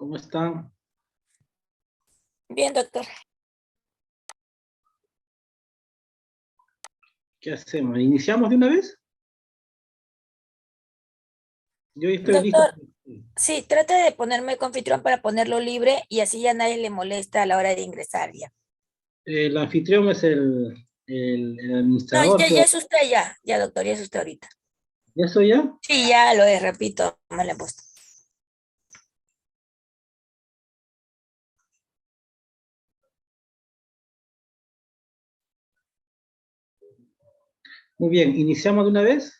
¿Cómo están? Bien, doctor. ¿Qué hacemos? ¿Iniciamos de una vez? Yo estoy listo. Doctor, sí, trate de ponerme confitrón para ponerlo libre y así ya nadie le molesta a la hora de ingresar ya. El anfitrión es el No, administrador, ya creo. es usted ya, doctor, ya es usted ahorita. ¿Ya soy ya? Sí, ya lo es, repito, me lo he puesto. Muy bien, iniciamos de una vez.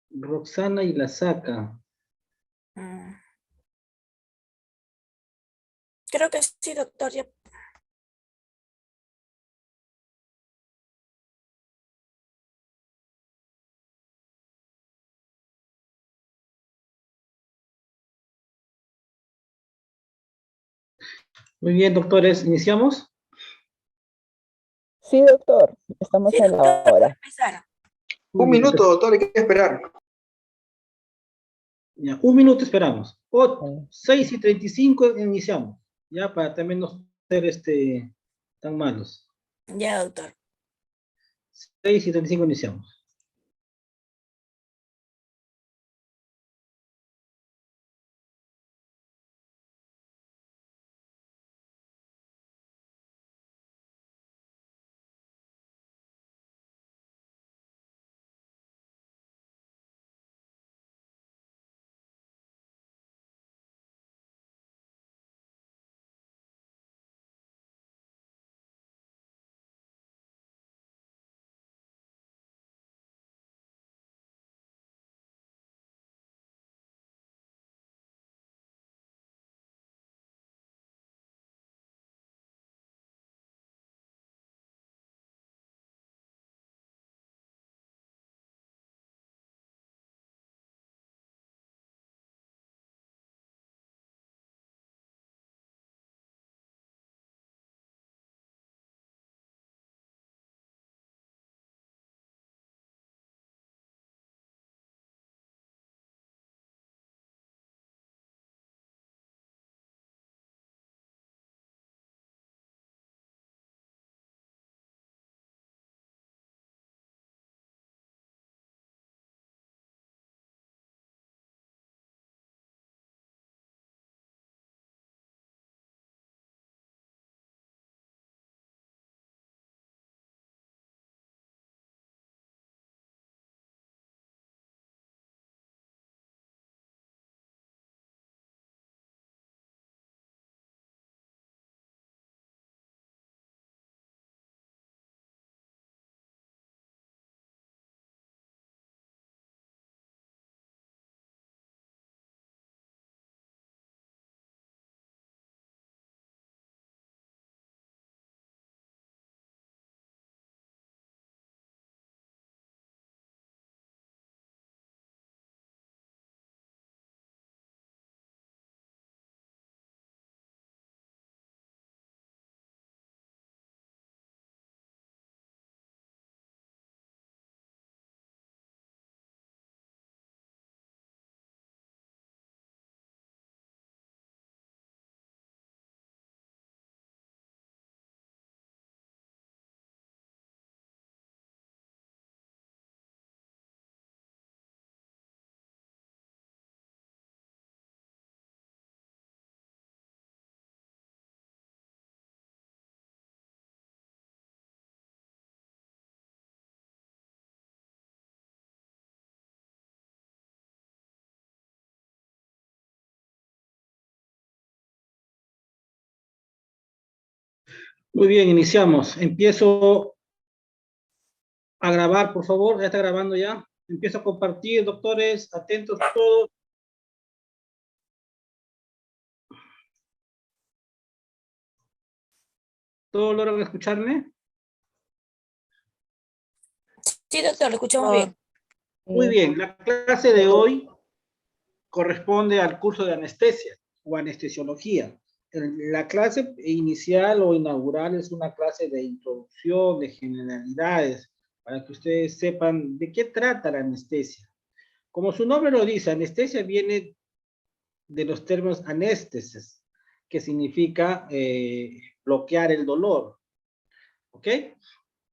Roxana y la saca. Mm, Creo que sí, doctor, ya. Muy bien, doctores, ¿iniciamos? Sí, doctor, estamos Sí, en doctor, la para hora. empezar. Muy Un bien, minuto, doctor, hay que esperar. ya, un minuto esperamos. Mm. 6:35 iniciamos. Ya, para también no ser tan malos. Ya, doctor. 6:35 iniciamos. Muy bien, iniciamos. Empiezo a grabar, por favor. Ya está grabando ya. Empiezo a compartir, doctores. Atentos todos. ¿Todos logran escucharme? Sí, doctor, lo escuchamos Ah, bien. Muy sí. bien. La clase de hoy corresponde al curso de anestesia o anestesiología. La clase inicial o inaugural es una clase de introducción, de generalidades, para que ustedes sepan de qué trata la anestesia. Como su nombre lo dice, anestesia viene de los términos anéstesis, que significa bloquear el dolor. ¿Ok?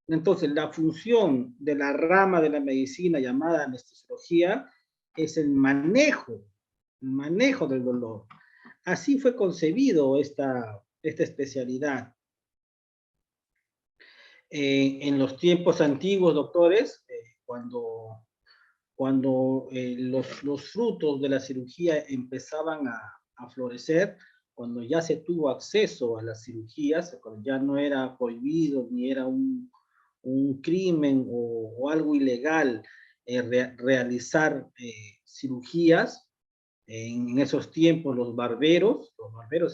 Entonces, la función de la rama de la medicina llamada anestesiología es el manejo del dolor. Así fue concebido esta especialidad. En los tiempos antiguos, doctores, cuando los frutos de la cirugía empezaban a florecer, cuando ya se tuvo acceso a las cirugías, cuando ya no era prohibido ni era un crimen o algo ilegal realizar cirugías. En esos tiempos los barberos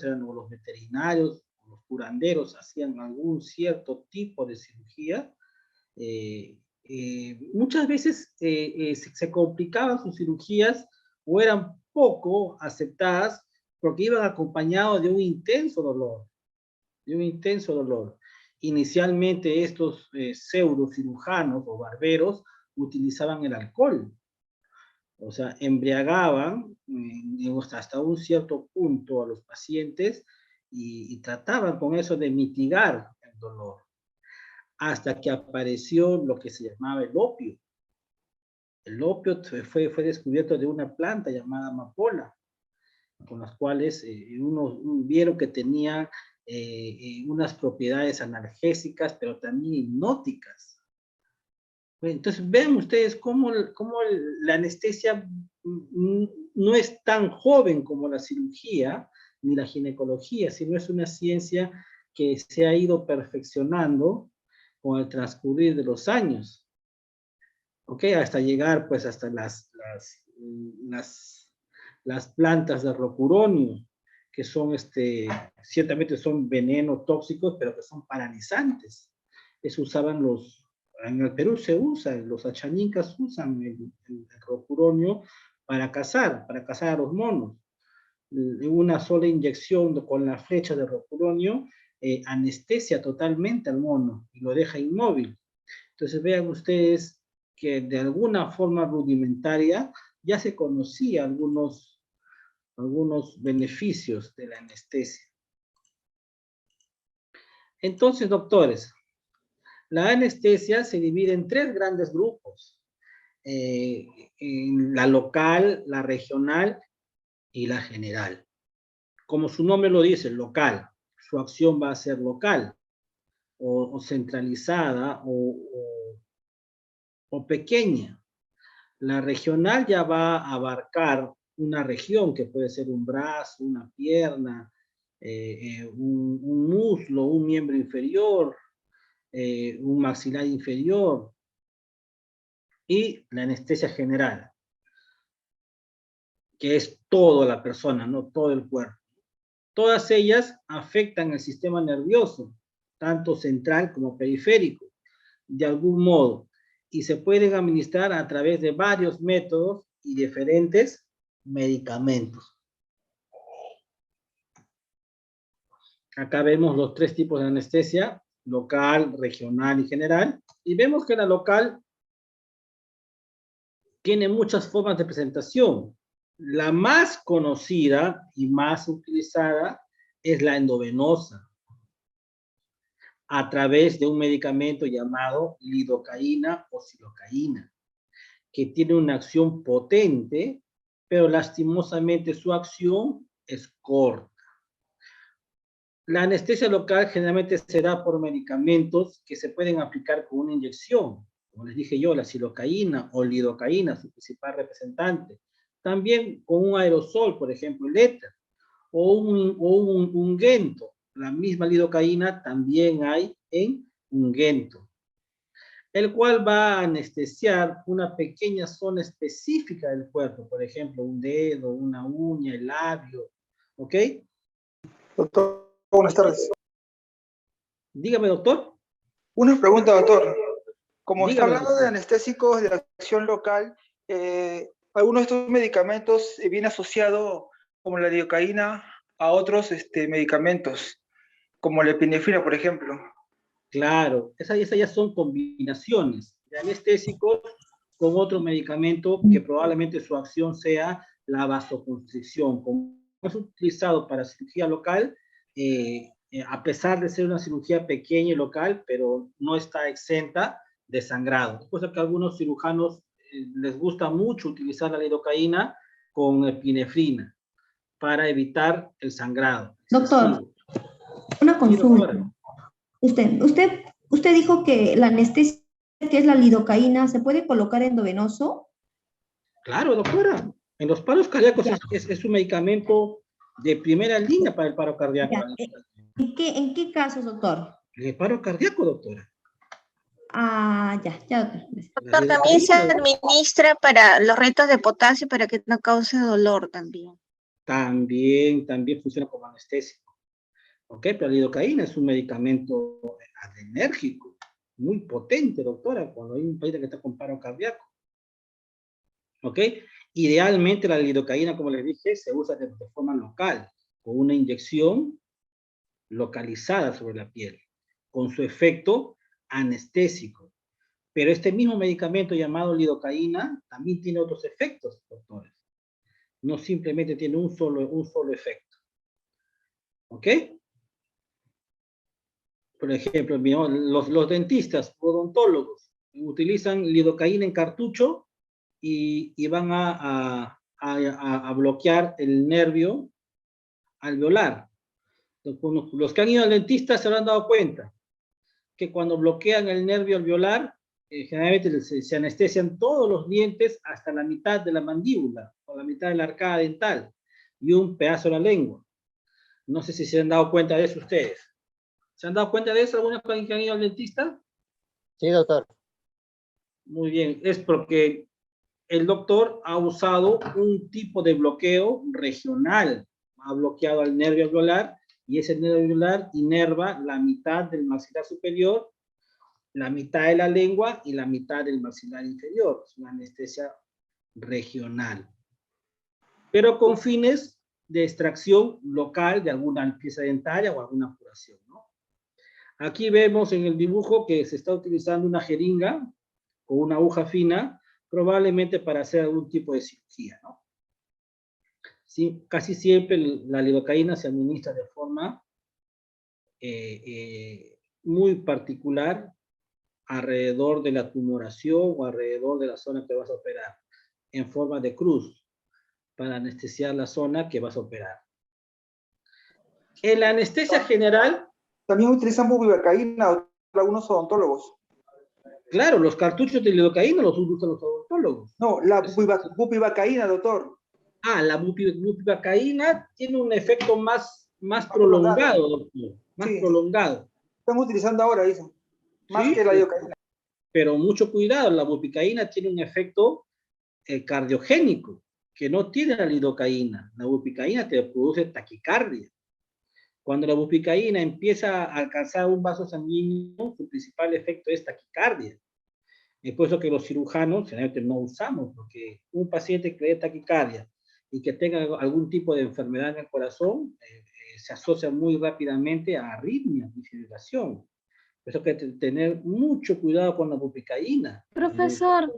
eran los veterinarios, los curanderos, hacían algún cierto tipo de cirugía. Muchas veces se complicaban sus cirugías o eran poco aceptadas porque iban acompañados de un intenso dolor. Inicialmente estos pseudocirujanos o barberos utilizaban el alcohol. O sea, embriagaban hasta un cierto punto a los pacientes y trataban con eso de mitigar el dolor. Hasta que apareció lo que se llamaba el opio. El opio fue descubierto de una planta llamada amapola, con las cuales vieron que tenía unas propiedades analgésicas, pero también hipnóticas. Entonces, vean ustedes cómo la anestesia no es tan joven como la cirugía ni la ginecología, sino es una ciencia que se ha ido perfeccionando con el transcurrir de los años. ¿Ok? Hasta llegar, pues, hasta las plantas de rocuronio, que son, ciertamente son venenos tóxicos, pero que son paralizantes. Eso usaban en el Perú se usa, los achañincas usan el rocuronio para cazar a los monos. Una sola inyección con la flecha de rocuronio anestesia totalmente al mono y lo deja inmóvil. Entonces vean ustedes que de alguna forma rudimentaria ya se conocía algunos beneficios de la anestesia. Entonces, doctores, la anestesia se divide en 3 grandes grupos. En la local, la regional y la general. Como su nombre lo dice, local. Su acción va a ser local o centralizada o pequeña. La regional ya va a abarcar una región que puede ser un brazo, una pierna, un muslo, un miembro inferior, un maxilar inferior, y la anestesia general, que es toda la persona, no todo el cuerpo. Todas ellas afectan el sistema nervioso, tanto central como periférico, de algún modo, y se pueden administrar a través de varios métodos y diferentes medicamentos. Acá vemos los 3 tipos de anestesia: local, regional y general, y vemos que la local tiene muchas formas de presentación. La más conocida y más utilizada es la endovenosa, a través de un medicamento llamado lidocaína o silocaína, que tiene una acción potente, pero lastimosamente su acción es corta. La anestesia local generalmente se da por medicamentos que se pueden aplicar con una inyección, como les dije yo, la silocaína o lidocaína, su principal representante. También con un aerosol, por ejemplo, el éter, o un ungüento. La misma lidocaína también hay en ungüento, el cual va a anestesiar una pequeña zona específica del cuerpo, por ejemplo, un dedo, una uña, el labio, ¿ok? Doctor, buenas tardes. Dígame, doctor. Una pregunta, doctor. Como Dígame, está hablando doctor. de anestésicos de acción local, algunos de estos medicamentos viene asociado, como la lidocaína, a otros medicamentos, como la epinefrina, por ejemplo. Claro, esas ya son combinaciones de anestésicos con otro medicamento que probablemente su acción sea la vasoconstricción. Como es utilizado para cirugía local, a pesar de ser una cirugía pequeña y local, pero no está exenta de sangrado. Por eso que a algunos cirujanos les gusta mucho utilizar la lidocaína con epinefrina para evitar el sangrado. Doctor, una consulta. Usted dijo que la anestesia, que es la lidocaína, ¿se puede colocar endovenoso? Claro, doctora. En los paros cardíacos es un medicamento de primera línea para el paro cardíaco. ¿En qué casos, doctor? En el paro cardíaco, doctora. Ya, doctor. Doctor, también se administra para los retos de potasio para que no cause dolor también. También funciona como anestésico. ¿Ok? Pero la lidocaína es un medicamento adrenérgico, muy potente, doctora, cuando hay un paciente que está con paro cardíaco. ¿Ok? Idealmente la lidocaína, como les dije, se usa de forma local, con una inyección localizada sobre la piel, con su efecto anestésico. Pero este mismo medicamento llamado lidocaína también tiene otros efectos, doctores. No simplemente tiene un solo efecto. ¿Ok? Por ejemplo, los dentistas, odontólogos, utilizan lidocaína en cartucho y van a bloquear el nervio alveolar. Los que han ido al dentista se habrán dado cuenta que cuando bloquean el nervio alveolar, generalmente se anestesian todos los dientes hasta la mitad de la mandíbula o la mitad de la arcada dental y un pedazo de la lengua. No sé si se han dado cuenta de eso ustedes. ¿Se han dado cuenta de eso alguna vez que han ido al dentista? Sí, doctor. Muy bien, es porque el doctor ha usado un tipo de bloqueo regional. Ha bloqueado al nervio alveolar y ese nervio alveolar inerva la mitad del maxilar superior, la mitad de la lengua y la mitad del maxilar inferior. Es una anestesia regional. Pero con fines de extracción local de alguna pieza dentaria o alguna curación, ¿no? Aquí vemos en el dibujo que se está utilizando una jeringa o una aguja fina, probablemente para hacer algún tipo de cirugía, ¿no? Sí, casi siempre la lidocaína se administra de forma muy particular alrededor de la tumoración o alrededor de la zona que vas a operar, en forma de cruz, para anestesiar la zona que vas a operar. En la anestesia general... También utilizan bupivacaína algunos odontólogos. Claro, los cartuchos de lidocaína los usan los odontólogos. No, la bupivacaína, doctor. La bupivacaína tiene un efecto más prolongado, doctor. Más prolongado. Están utilizando ahora eso. Más ¿Sí? que la lidocaína. Pero mucho cuidado, la bupivacaína tiene un efecto cardiogénico que no tiene la lidocaína. La bupivacaína te produce taquicardia. Cuando la bupivacaína empieza a alcanzar un vaso sanguíneo, su principal efecto es taquicardia. Es por eso que los cirujanos generalmente no usamos, porque un paciente que dé taquicardia y que tenga algún tipo de enfermedad en el corazón, se asocia muy rápidamente a arritmias y fibrilación. Por eso que hay que tener mucho cuidado con la bupivacaína. Profesor,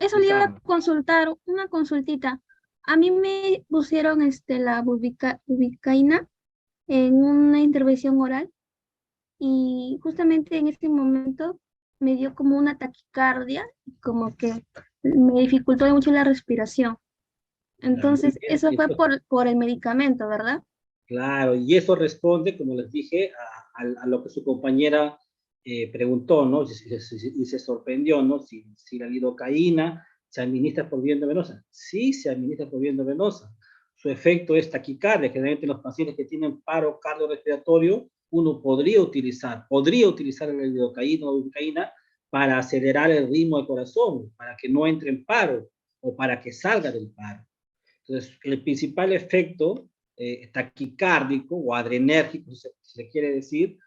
eso le iba a consultar, una consultita. A mí me pusieron la bupivacaína en una intervención oral y justamente en este momento me dio como una taquicardia, como que me dificultó mucho la respiración. Entonces, eso fue por el medicamento, ¿verdad? Claro, y eso responde, como les dije, a lo que su compañera preguntó, ¿no? Y se sorprendió, ¿no? Si la lidocaína se administra por vía endovenosa. Sí, se administra por vía endovenosa. Su efecto es taquicardia. Generalmente los pacientes que tienen paro cardiorrespiratorio, uno podría utilizar la lidocaína o bupivacaína para acelerar el ritmo del corazón, para que no entre en paro o para que salga del paro. Entonces, el principal efecto taquicárdico o adrenérgico, si se quiere decir,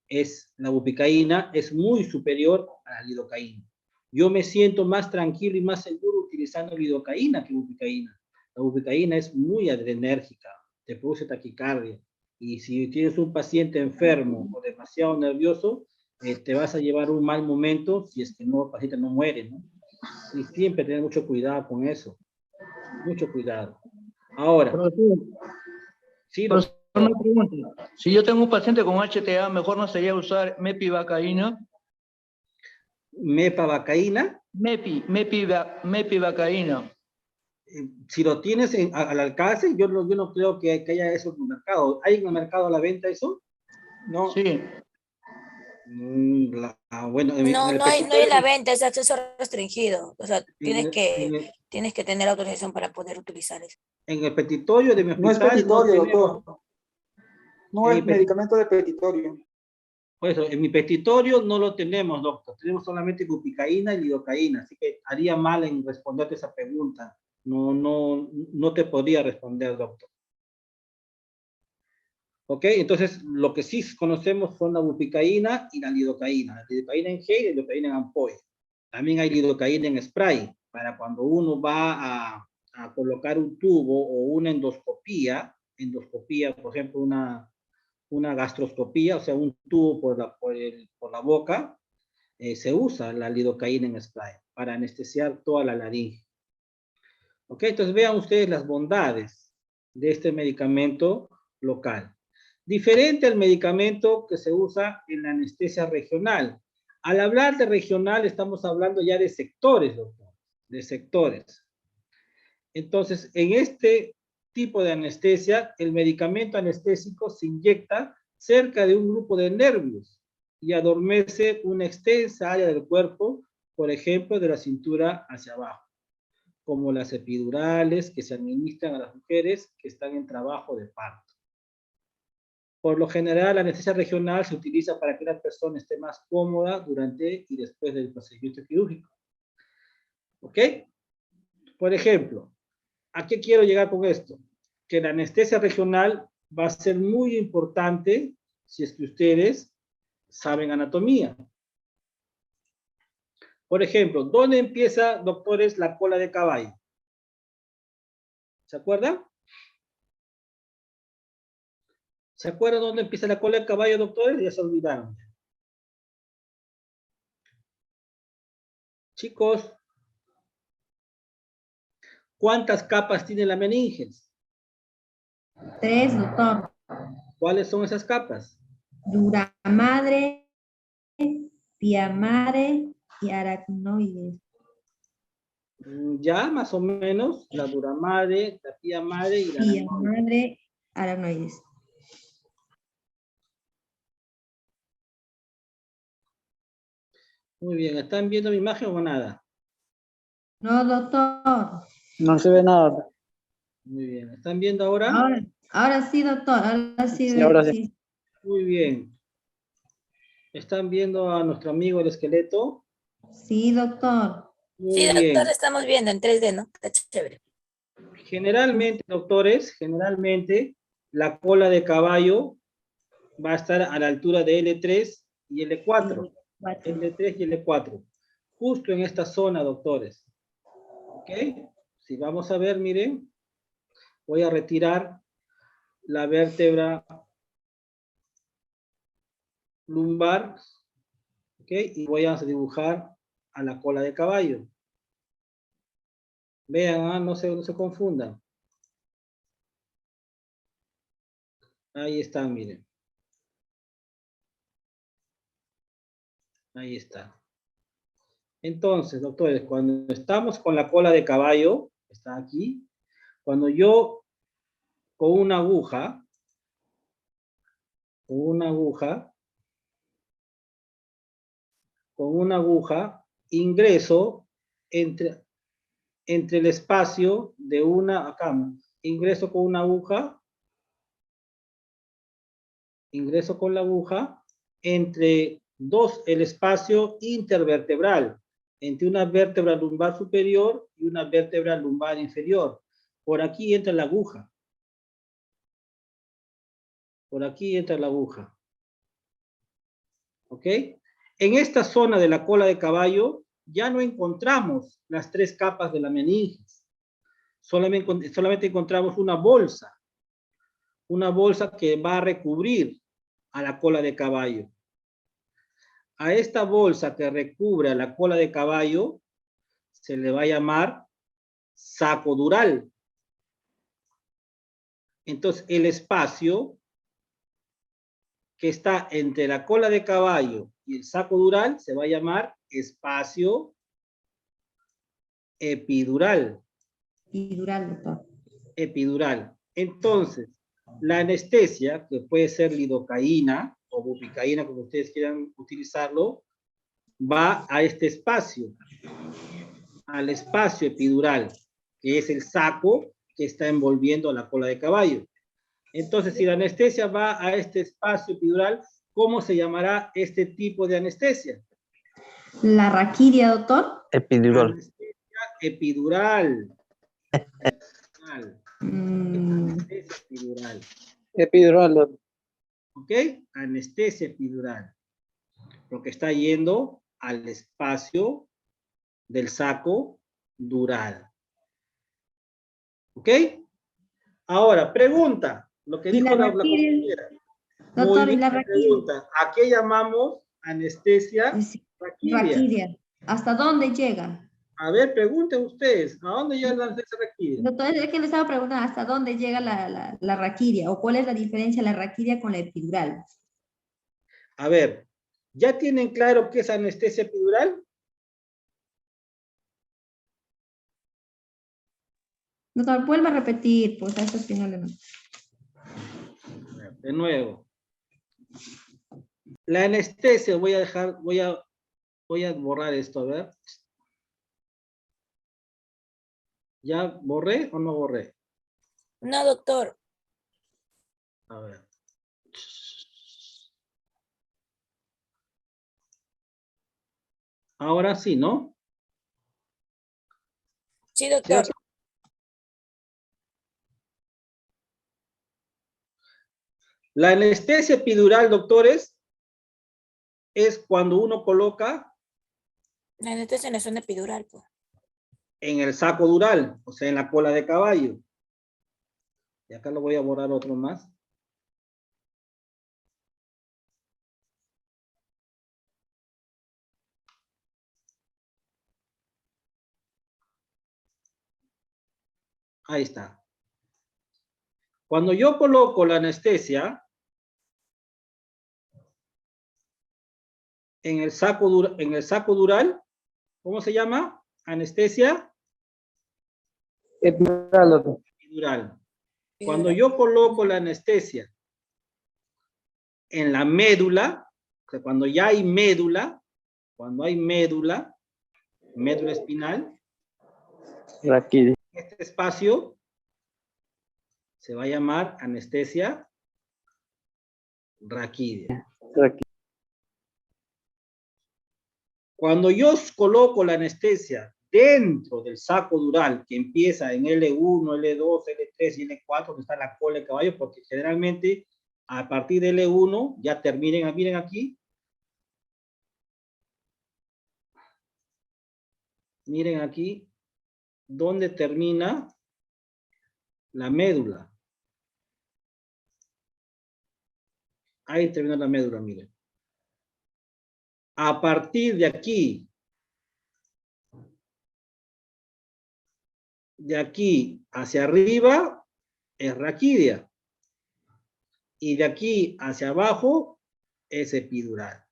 es la bupivacaína, es muy superior a la lidocaína. Yo me siento más tranquilo y más seguro utilizando lidocaína que bupivacaína. La bupivacaína es muy adrenérgica, te produce taquicardia. Y si tienes un paciente enfermo o demasiado nervioso, te vas a llevar un mal momento si es que el paciente no muere, ¿no? Y siempre tener mucho cuidado con eso. Mucho cuidado. Ahora, Profesor, sí, profesor, una pregunta. Si yo tengo un paciente con HTA, ¿mejor no sería usar mepivacaína? mepivacaína, Mepivacaína. si lo tienes al alcance, yo no creo que haya eso en el mercado. ¿Hay en el mercado a la venta eso? No, Sí. Bueno, No, no hay en la venta, es acceso restringido. O sea, en tienes que tener autorización para poder utilizar eso. el petitorio de mi no es hospital petitorio, tenemos. doctor. No es medicamento de petitorio. Por eso, en mi petitorio no lo tenemos, doctor. Tenemos solamente bupicaína y lidocaína, así que haría mal en responderte esa pregunta. No te podría responder, doctor. ¿Ok? Entonces, lo que sí conocemos son la bupicaína y la lidocaína. La lidocaína en gel y la lidocaína en ampolla. También hay lidocaína en spray, para cuando uno va a colocar un tubo o una endoscopía, por ejemplo, una gastroscopía, o sea, un tubo por la boca, se usa la lidocaína en spray para anestesiar toda la laringe. ¿Ok? Entonces vean ustedes las bondades de este medicamento local. Diferente al medicamento que se usa en la anestesia regional. Al hablar de regional estamos hablando ya de sectores, doctor, de sectores. Entonces, en este tipo de anestesia, el medicamento anestésico se inyecta cerca de un grupo de nervios y adormece una extensa área del cuerpo, por ejemplo, de la cintura hacia abajo, como las epidurales que se administran a las mujeres que están en trabajo de parto. Por lo general, la anestesia regional se utiliza para que la persona esté más cómoda durante y después del procedimiento quirúrgico. ¿Ok? Por ejemplo, ¿a qué quiero llegar con esto? Que la anestesia regional va a ser muy importante si es que ustedes saben anatomía. Por ejemplo, ¿dónde empieza, doctores, la cola de caballo? ¿Se acuerdan? ¿Se acuerdan dónde empieza la cola de caballo, doctores? Ya se olvidaron. Chicos, ¿cuántas capas tiene la meninges? 3, doctor. ¿Cuáles son esas capas? Dura madre, pia madre y aracnoides. Ya, más o menos, la dura madre, la pía madre y la Pia aracnoide. madre, aracnoides. Muy bien, ¿están viendo mi imagen o nada? No, doctor. No se ve nada. Muy bien, ¿están viendo ahora? Ahora sí, doctor. Ahora sí. Sí, ahora sí. Sí. Muy bien. ¿Están viendo a nuestro amigo el esqueleto? Sí, doctor. Muy Sí, doctor, bien. estamos viendo en 3D, ¿no? Está chévere. Generalmente, doctores, la cola de caballo va a estar a la altura de L3 y L4. L3 y L4. Justo en esta zona, doctores. ¿Ok? Si vamos a ver, miren, voy a retirar la vértebra lumbar, ¿ok? Y voy a dibujar a la cola de caballo. Vean, no se confundan. Ahí están, miren. Ahí está. Entonces, doctores, cuando estamos con la cola de caballo, está aquí, cuando yo con una aguja, ingreso entre el espacio de ingreso con la aguja entre el espacio intervertebral, entre una vértebra lumbar superior y una vértebra lumbar inferior. Por aquí entra la aguja. Por aquí entra la aguja. ¿Ok? En esta zona de la cola de caballo ya no encontramos las 3 capas de la meninges. Solamente encontramos una bolsa que va a recubrir a la cola de caballo. A esta bolsa que recubre a la cola de caballo se le va a llamar saco dural. Entonces, el espacio que está entre la cola de caballo y el saco dural se va a llamar espacio epidural. Epidural, doctor. Epidural. Entonces, la anestesia, que puede ser lidocaína o bupicaína, como ustedes quieran utilizarlo, va a este espacio, al espacio epidural, que es el saco que está envolviendo la cola de caballo. Entonces, si la anestesia va a este espacio epidural, ¿cómo se llamará este tipo de anestesia? La raquidia, doctor. Epidural. Anestesia epidural. Anestesia epidural. Epidural. ¿Ok? Anestesia epidural. Porque está yendo al espacio del saco dural. ¿Ok? Ahora, pregunta. Lo que ¿Y dijo la la raquidia? compañera. Doctor, Muy ¿y bien, la raquidia? pregunta. ¿A qué llamamos anestesia Sí, raquidia? raquidia. ¿Hasta dónde llega? A ver, pregunten ustedes. ¿A dónde llega la anestesia raquidia? Doctor, es que le estaba preguntando hasta dónde llega la raquidia o cuál es la diferencia de la raquidia con la epidural. A ver, ¿ya tienen claro qué es anestesia epidural? Doctor, vuelva a repetir, pues a eso sí no le... De nuevo. La anestesia, voy a borrar esto, a ver. ¿Ya borré o no borré? No, doctor. A ver. Ahora sí, ¿no? Sí, doctor. ¿Cierto? La anestesia epidural, doctores, es cuando uno coloca La anestesia no es una epidural, pues. en el saco dural, o sea, en la cola de caballo. Y acá lo voy a borrar otro más. Ahí está. Cuando yo coloco la anestesia en el saco dural, ¿cómo se llama? Anestesia epidural. Cuando yo coloco la anestesia en la médula, o sea, cuando ya hay médula, médula espinal, Raquidia. este espacio se va a llamar anestesia raquidia. Cuando yo coloco la anestesia dentro del saco dural, que empieza en L1, L2, L3 y L4, donde está la cola de caballo, porque generalmente a partir de L1 ya terminen, miren aquí. Miren aquí, donde termina la médula. Ahí termina la médula, miren. A partir de aquí hacia arriba es raquidia. Y de aquí hacia abajo es epidural.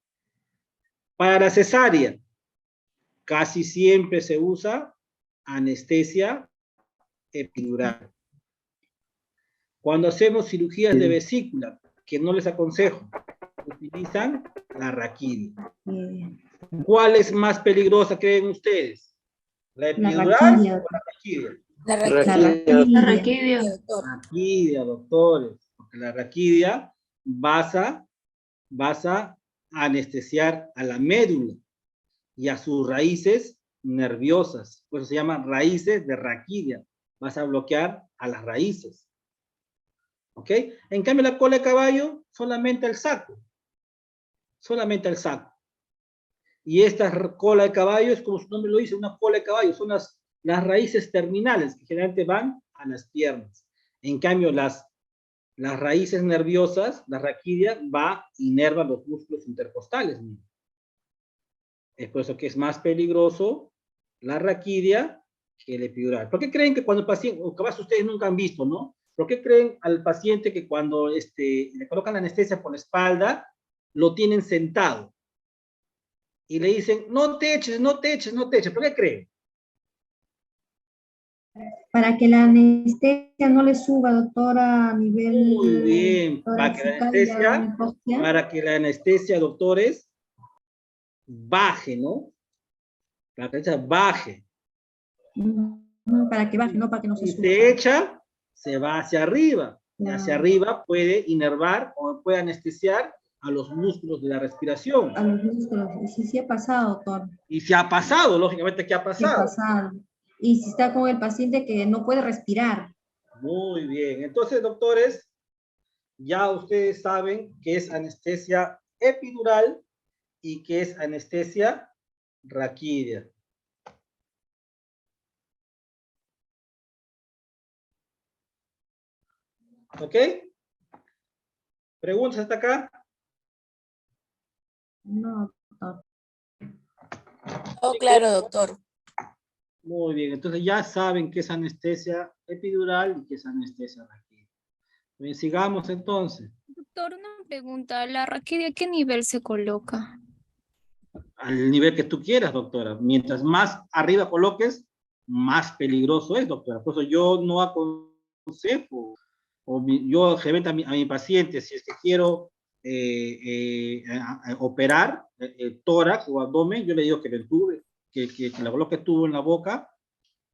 Para la cesárea, casi siempre se usa anestesia epidural. Cuando hacemos cirugías de vesícula, que no les aconsejo, utilizan la raquidia. ¿Cuál es más peligrosa, creen ustedes? ¿La epidural o la raquidia? La La raquidia. raquidia. Doctor. Raquidia, doctores. Porque la raquidia vas a anestesiar a la médula y a sus raíces nerviosas. Por eso se llaman raíces de raquidia. Vas a bloquear a las raíces. ¿Ok? En cambio, la cola de caballo, solamente el saco. Solamente el saco. Y esta cola de caballo es como su nombre lo dice, una cola de caballo. Son las raíces terminales que generalmente van a las piernas. En cambio, las raíces nerviosas, la raquidia, va y inerva los músculos intercostales. Es por eso que es más peligroso la raquidia que el epidural. ¿Por qué creen que cuando el paciente, o capaz ustedes nunca han visto, ¿no? ¿Por qué creen al paciente que cuando le colocan la anestesia por la espalda, lo tienen sentado? Y le dicen, no te eches, no te eches, no te eches. ¿Por qué creen? Para que la anestesia no le suba, doctora, a nivel Muy bien, torácica y a la hipoxia. para que la anestesia, doctores, baje, ¿no? Para que la anestesia baje. Para que baje, no para que no se Si suba. se echa, se va hacia arriba. Y Claro. hacia arriba puede inervar o puede anestesiar a los músculos de la respiración. A los músculos. Y sí ha pasado, doctor. Y se ha pasado, lógicamente, ¿qué ha Sí ha pasado? pasado. Y si está con el paciente que no puede respirar. Muy bien. Entonces, doctores, ya ustedes saben que es anestesia epidural y que es anestesia raquídea. ¿Ok? ¿Preguntas hasta acá? No, doctor. Oh, claro, doctor. Muy bien, entonces ya saben qué es anestesia epidural y qué es anestesia raquídea. Bien, sigamos entonces. Doctor, una pregunta. ¿La raquidia a qué nivel se coloca? Al nivel que tú quieras, doctora. Mientras más arriba coloques, más peligroso es, doctora. Por eso yo no aconsejo, yo realmente a mi paciente, si es que quiero operar tórax o abdomen, yo le digo que le entube, que la coloque tubo en la boca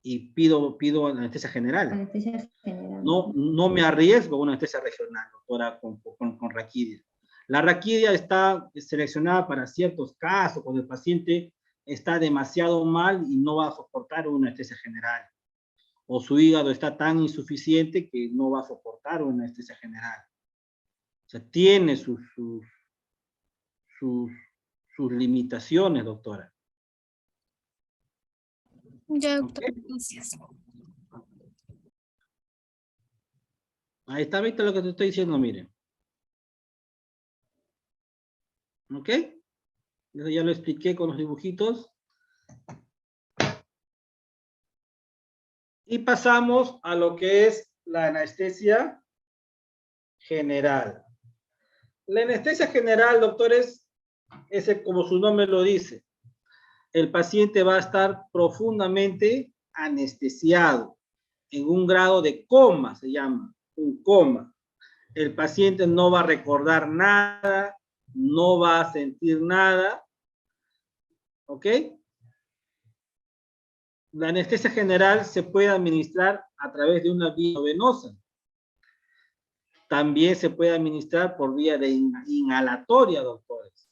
y pido anestesia general. Anestesia general. No me arriesgo a una anestesia regional, doctora, con raquidia. La raquidia está seleccionada para ciertos casos, cuando el paciente está demasiado mal y no va a soportar una anestesia general. O su hígado está tan insuficiente que no va a soportar una anestesia general. O sea, tiene sus limitaciones, doctora. Ya, doctor, ¿Ok? gracias. Ahí está, ¿viste lo que te estoy diciendo? Miren. ¿Ok? Eso ya lo expliqué con los dibujitos. Y pasamos a lo que es la anestesia general. La anestesia general, doctores, es como su nombre lo dice. El paciente va a estar profundamente anestesiado, en un grado de coma, se llama, un coma. El paciente no va a recordar nada, no va a sentir nada, ¿ok? La anestesia general se puede administrar a través de una vía venosa. También se puede administrar por vía de inhalatoria, doctores.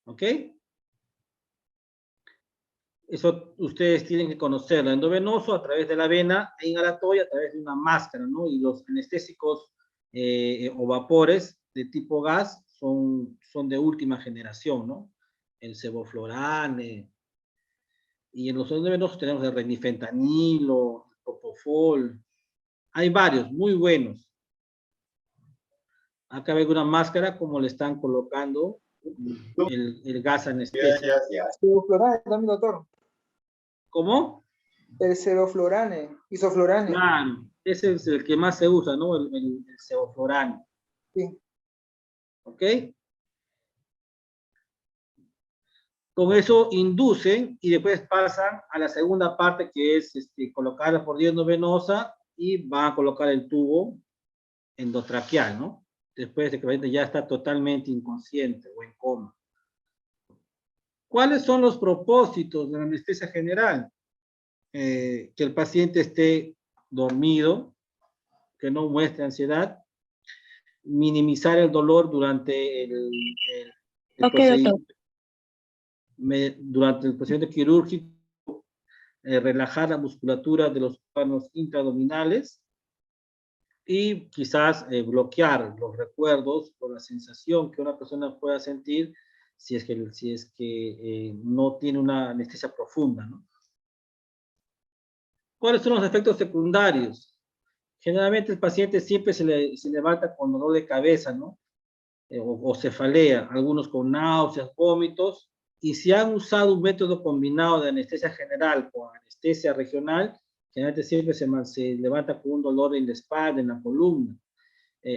¿Ok? Eso ustedes tienen que conocerlo. Endovenoso a través de la vena e inhalatoria a través de una máscara, ¿no? Y los anestésicos o vapores de tipo gas son de última generación, ¿no? El sevoflurane. Y en los endovenosos tenemos el remifentanilo, el propofol. Hay varios, muy buenos. Acá ve una máscara como le están colocando el gas anestésico. Sevoflurane también, doctor. ¿Cómo? El sevoflurane, isoflurane. Claro, ese es el que más se usa, ¿no? El sevoflurane. Sí. ¿Ok? Con eso inducen y después pasan a la segunda parte que es colocarla por vía endovenosa y van a colocar el tubo endotraqueal, ¿no? Después de que el paciente ya está totalmente inconsciente o en coma. ¿Cuáles son los propósitos de la anestesia general? Que el paciente esté dormido, que no muestre ansiedad, minimizar el dolor durante el procedimiento, durante el procedimiento quirúrgico, relajar la musculatura de los órganos intraabdominales y quizás bloquear los recuerdos o la sensación que una persona pueda sentir si es que no tiene una anestesia profunda, ¿no? ¿Cuáles son los efectos secundarios? Generalmente el paciente siempre se levanta con dolor de cabeza, ¿no? O cefalea, algunos con náuseas, vómitos, y si han usado un método combinado de anestesia general con anestesia regional, Generalmente siempre se levanta con un dolor en la espalda, en la columna.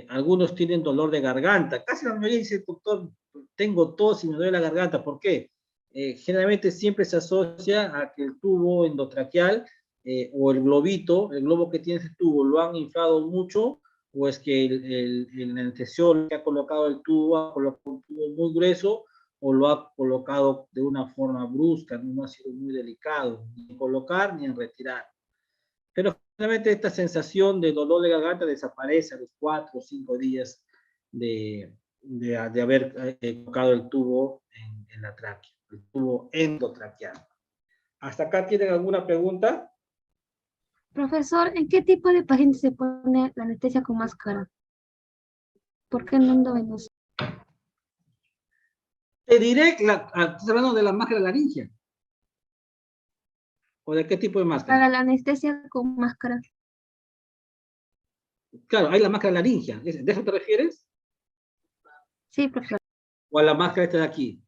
Algunos tienen dolor de garganta. Casi la mayoría dice, doctor, tengo tos y me duele la garganta. ¿Por qué? Generalmente siempre se asocia a que el tubo endotraqueal o el globito, el globo que tiene ese tubo, lo han inflado mucho, o es que el anestesiólogo que ha colocado el tubo ha colocado un tubo muy grueso, o lo ha colocado de una forma brusca, no ha sido muy delicado, ni en colocar ni en retirar. Pero generalmente esta sensación de dolor de garganta desaparece a los 4 o 5 días de haber colocado el tubo en la tráquea, el tubo endotraqueal. ¿Hasta acá tienen alguna pregunta? Profesor, ¿en qué tipo de paciente se pone la anestesia con máscara? ¿Por qué no endovenoso? Te diré, ¿estás hablando de la máscara laringea? ¿O de qué tipo de máscara? Para la anestesia con máscara. Claro, hay la máscara laringea. ¿De eso te refieres? Sí, profesor. ¿O a la máscara esta de aquí?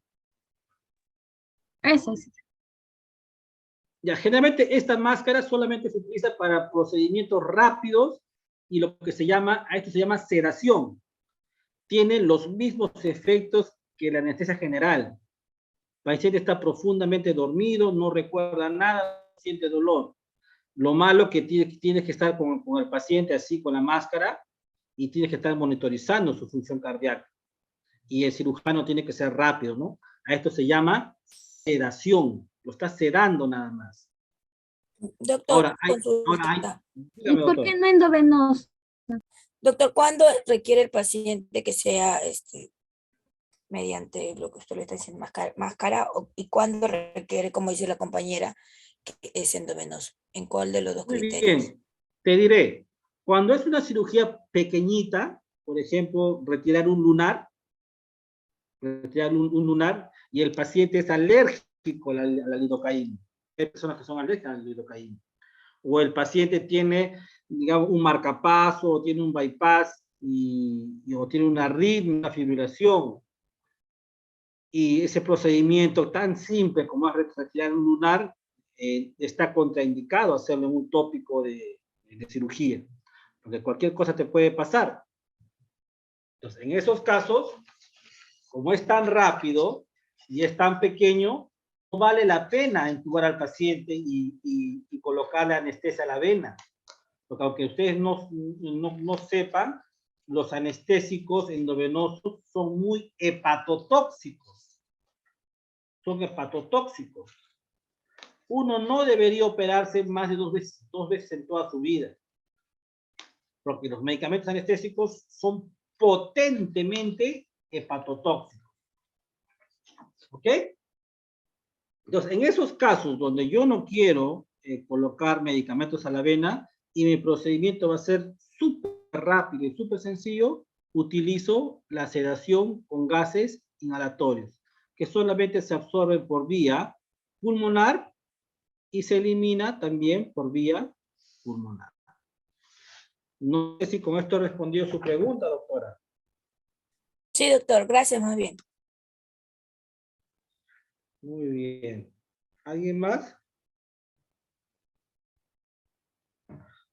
Esa es. Ya, generalmente esta máscara solamente se utiliza para procedimientos rápidos y lo que se llama, a esto se llama sedación. Tiene los mismos efectos que la anestesia general. El paciente está profundamente dormido, no recuerda nada, siente dolor. Lo malo que tienes que estar con el paciente así con la máscara y tienes que estar monitorizando su función cardíaca. Y el cirujano tiene que ser rápido, ¿no? A esto se llama sedación. Lo está sedando nada más. Doctor, Ahora hay, ¿Y dígame, por doctor. qué no endovenoso? doctor, ¿cuándo requiere el paciente que sea mediante lo que usted le está diciendo, máscara y cuándo requiere, como dice la compañera, que es endovenoso? ¿En cuál de los dos Muy criterios? bien, te diré, cuando es una cirugía pequeñita, por ejemplo, retirar un lunar, y el paciente es alérgico a la lidocaína. Hay personas que son alérgicas a la lidocaína. O el paciente tiene, digamos, un marcapaso, o tiene un bypass, o tiene una arritmia, una fibrilación. Y ese procedimiento tan simple como es retirar un lunar, está contraindicado hacerlo en un tópico de cirugía, porque cualquier cosa te puede pasar. Entonces, en esos casos, como es tan rápido y es tan pequeño, no vale la pena intubar al paciente y colocarle anestesia a la vena, porque aunque ustedes no sepan, los anestésicos endovenosos son muy hepatotóxicos. Son hepatotóxicos. Uno no debería operarse más de dos veces en toda su vida, porque los medicamentos anestésicos son potentemente hepatotóxicos. ¿Ok? Entonces, en esos casos donde yo no quiero colocar medicamentos a la vena y mi procedimiento va a ser súper rápido y súper sencillo, utilizo la sedación con gases inhalatorios, que solamente se absorben por vía pulmonar y se elimina también por vía pulmonar. No sé si con esto he respondido su pregunta, doctora. Sí, doctor, gracias, más bien. Muy bien. ¿Alguien más?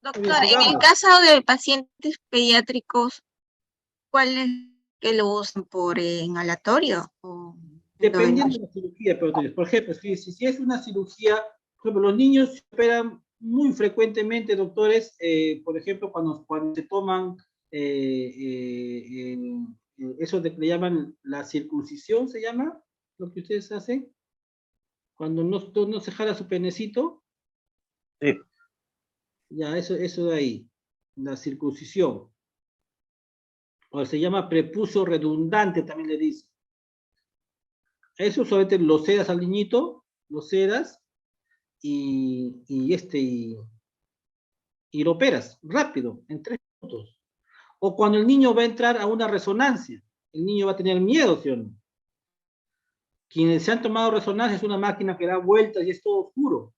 Doctor, Bien, en el sigamos. caso de pacientes pediátricos, ¿cuál es que lo usan por inhalatorio? ¿O Dependiendo endovenoso? de la cirugía, pero por ejemplo, si es una cirugía, por ejemplo, los niños se operan muy frecuentemente, doctores, por ejemplo, cuando se toman eso de que le llaman la circuncisión, ¿se llama? Lo que ustedes hacen, cuando no se jala su penecito. Sí. Ya, eso de ahí, la circuncisión. O se llama prepucio redundante, también le dicen. Eso solamente lo sedas al niñito, lo sedas y lo operas rápido, en 3 minutos. O cuando el niño va a entrar a una resonancia, el niño va a tener miedo, ¿sí o no? Quienes se han tomado resonancia es una máquina que da vueltas y es todo oscuro.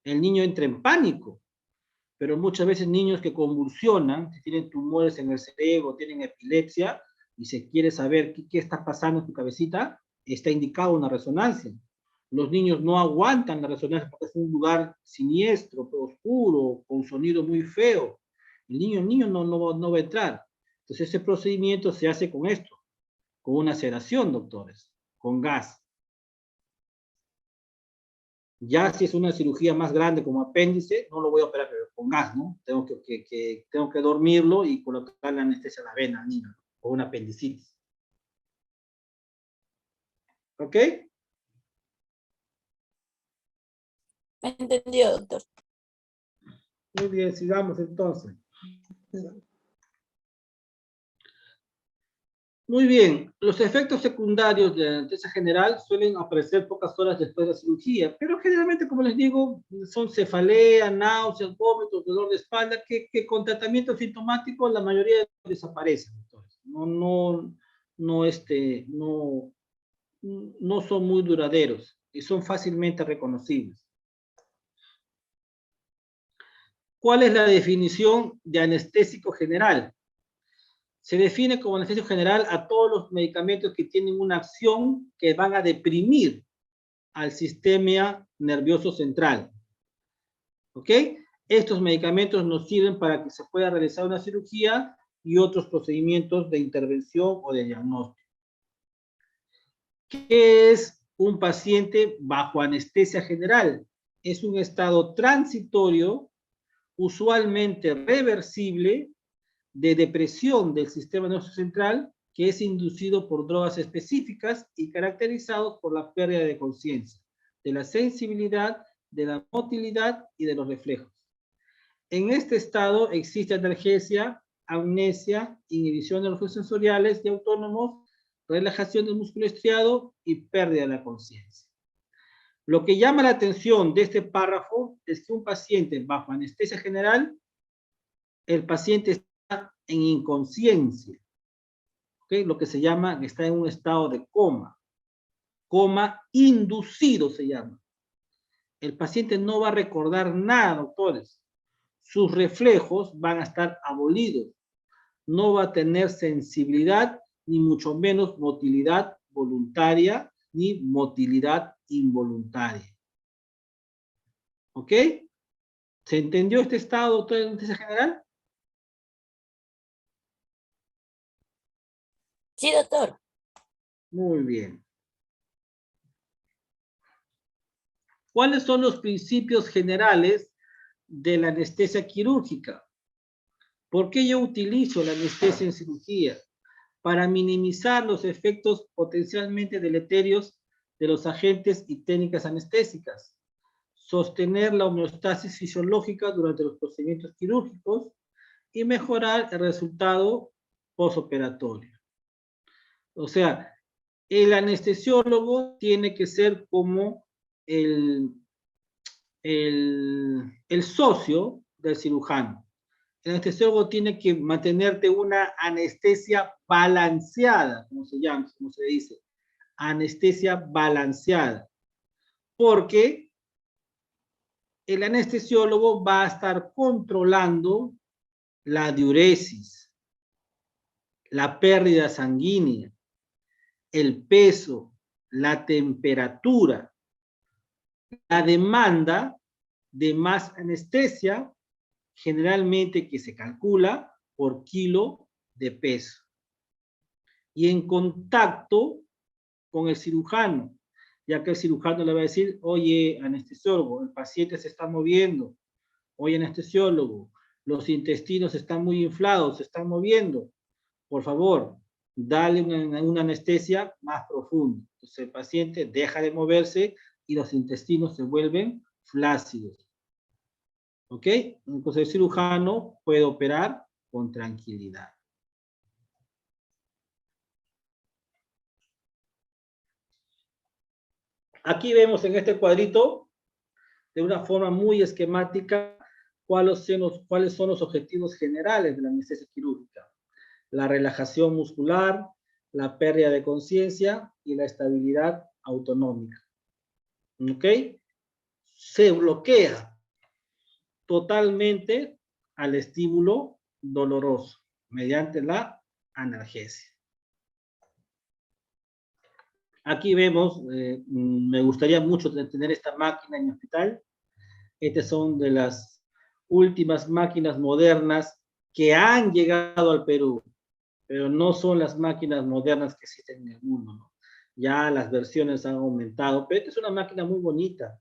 El niño entra en pánico, pero muchas veces niños que convulsionan, que tienen tumores en el cerebro, tienen epilepsia, y se quiere saber qué está pasando en tu cabecita, está indicado una resonancia. Los niños no aguantan la resonancia porque es un lugar siniestro, oscuro, con sonido muy feo. El niño no va a entrar. Entonces ese procedimiento se hace con esto, con una sedación, doctores, con gas. Ya si es una cirugía más grande como apéndice, no lo voy a operar con gas, ¿no? Tengo que dormirlo y colocarle anestesia a la vena al niño, o una apendicitis. ¿Ok? ¿Me entendió, doctor? Muy bien, sigamos entonces. Muy bien, los efectos secundarios de la anestesia general suelen aparecer pocas horas después de la cirugía, pero generalmente, como les digo, son cefalea, náuseas, vómitos, dolor de espalda, que con tratamiento sintomático la mayoría desaparecen. Entonces, no son muy duraderos y son fácilmente reconocibles. ¿Cuál es la definición de anestésico general? Se define como anestésico general a todos los medicamentos que tienen una acción que van a deprimir al sistema nervioso central. ¿Ok? Estos medicamentos nos sirven para que se pueda realizar una cirugía y otros procedimientos de intervención o de diagnóstico. ¿Qué es un paciente bajo anestesia general? Es un estado transitorio, usualmente reversible, de depresión del sistema nervioso central que es inducido por drogas específicas y caracterizado por la pérdida de conciencia, de la sensibilidad, de la motilidad y de los reflejos. En este estado existe analgesia, amnesia, inhibición de los reflejos sensoriales y autónomos, relajación del músculo estriado y pérdida de la conciencia. Lo que llama la atención de este párrafo es que un paciente bajo anestesia general, el paciente está en inconsciencia, ¿okay? Lo que se llama, está en un estado de coma inducido se llama. El paciente no va a recordar nada, doctores. Sus reflejos van a estar abolidos. No va a tener sensibilidad, ni mucho menos motilidad voluntaria, ni motilidad involuntaria. ¿Ok? ¿Se entendió este estado, doctor, de anestesia general? Sí, doctor. Muy bien. ¿Cuáles son los principios generales de la anestesia quirúrgica? ¿Por qué yo utilizo la anestesia en cirugía? Para minimizar los efectos potencialmente deleterios de los agentes y técnicas anestésicas, sostener la homeostasis fisiológica durante los procedimientos quirúrgicos y mejorar el resultado postoperatorio. O sea, el anestesiólogo tiene que ser como el socio del cirujano. El anestesiólogo tiene que mantenerte una anestesia balanceada, como se llama, como se dice, anestesia balanceada, porque el anestesiólogo va a estar controlando la diuresis, la pérdida sanguínea, el peso, la temperatura, la demanda de más anestesia, generalmente que se calcula por kilo de peso. Y en contacto con el cirujano, ya que el cirujano le va a decir, oye, anestesiólogo, el paciente se está moviendo, oye, anestesiólogo, los intestinos están muy inflados, se están moviendo, por favor, dale una anestesia más profunda. Entonces el paciente deja de moverse y los intestinos se vuelven flácidos. ¿Ok? Entonces el cirujano puede operar con tranquilidad. Aquí vemos en este cuadrito, de una forma muy esquemática, cuáles son los objetivos generales de la anestesia quirúrgica. La relajación muscular, la pérdida de conciencia y la estabilidad autonómica. ¿Ok? Se bloquea totalmente al estímulo doloroso mediante la analgesia. Aquí vemos, me gustaría mucho tener esta máquina en mi hospital. Estas son de las últimas máquinas modernas que han llegado al Perú, pero no son las máquinas modernas que existen en el mundo, ¿no? Ya las versiones han aumentado, pero esta es una máquina muy bonita,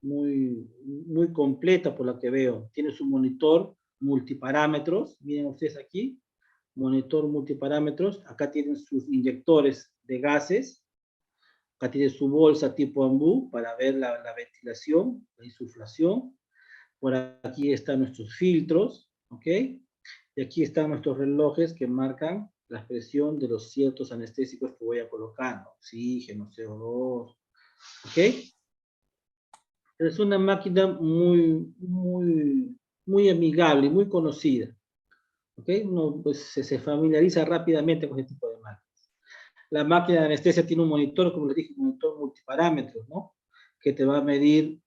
muy completa por lo que veo. Tiene su monitor multiparámetros, miren ustedes aquí, monitor multiparámetros. Acá tienen sus inyectores de gases. Acá tiene su bolsa tipo ambú para ver la ventilación, la insuflación. Por aquí están nuestros filtros, ¿ok? Y aquí están nuestros relojes que marcan la presión de los ciertos anestésicos que voy a colocar, ¿no? Oxígeno, CO2, ¿ok? Es una máquina muy amigable y muy conocida, ¿ok? Uno pues, se familiariza rápidamente con este tipo de máquinas. La máquina de anestesia tiene un monitor, como les dije, un monitor multiparámetros, ¿no? Que te va a medir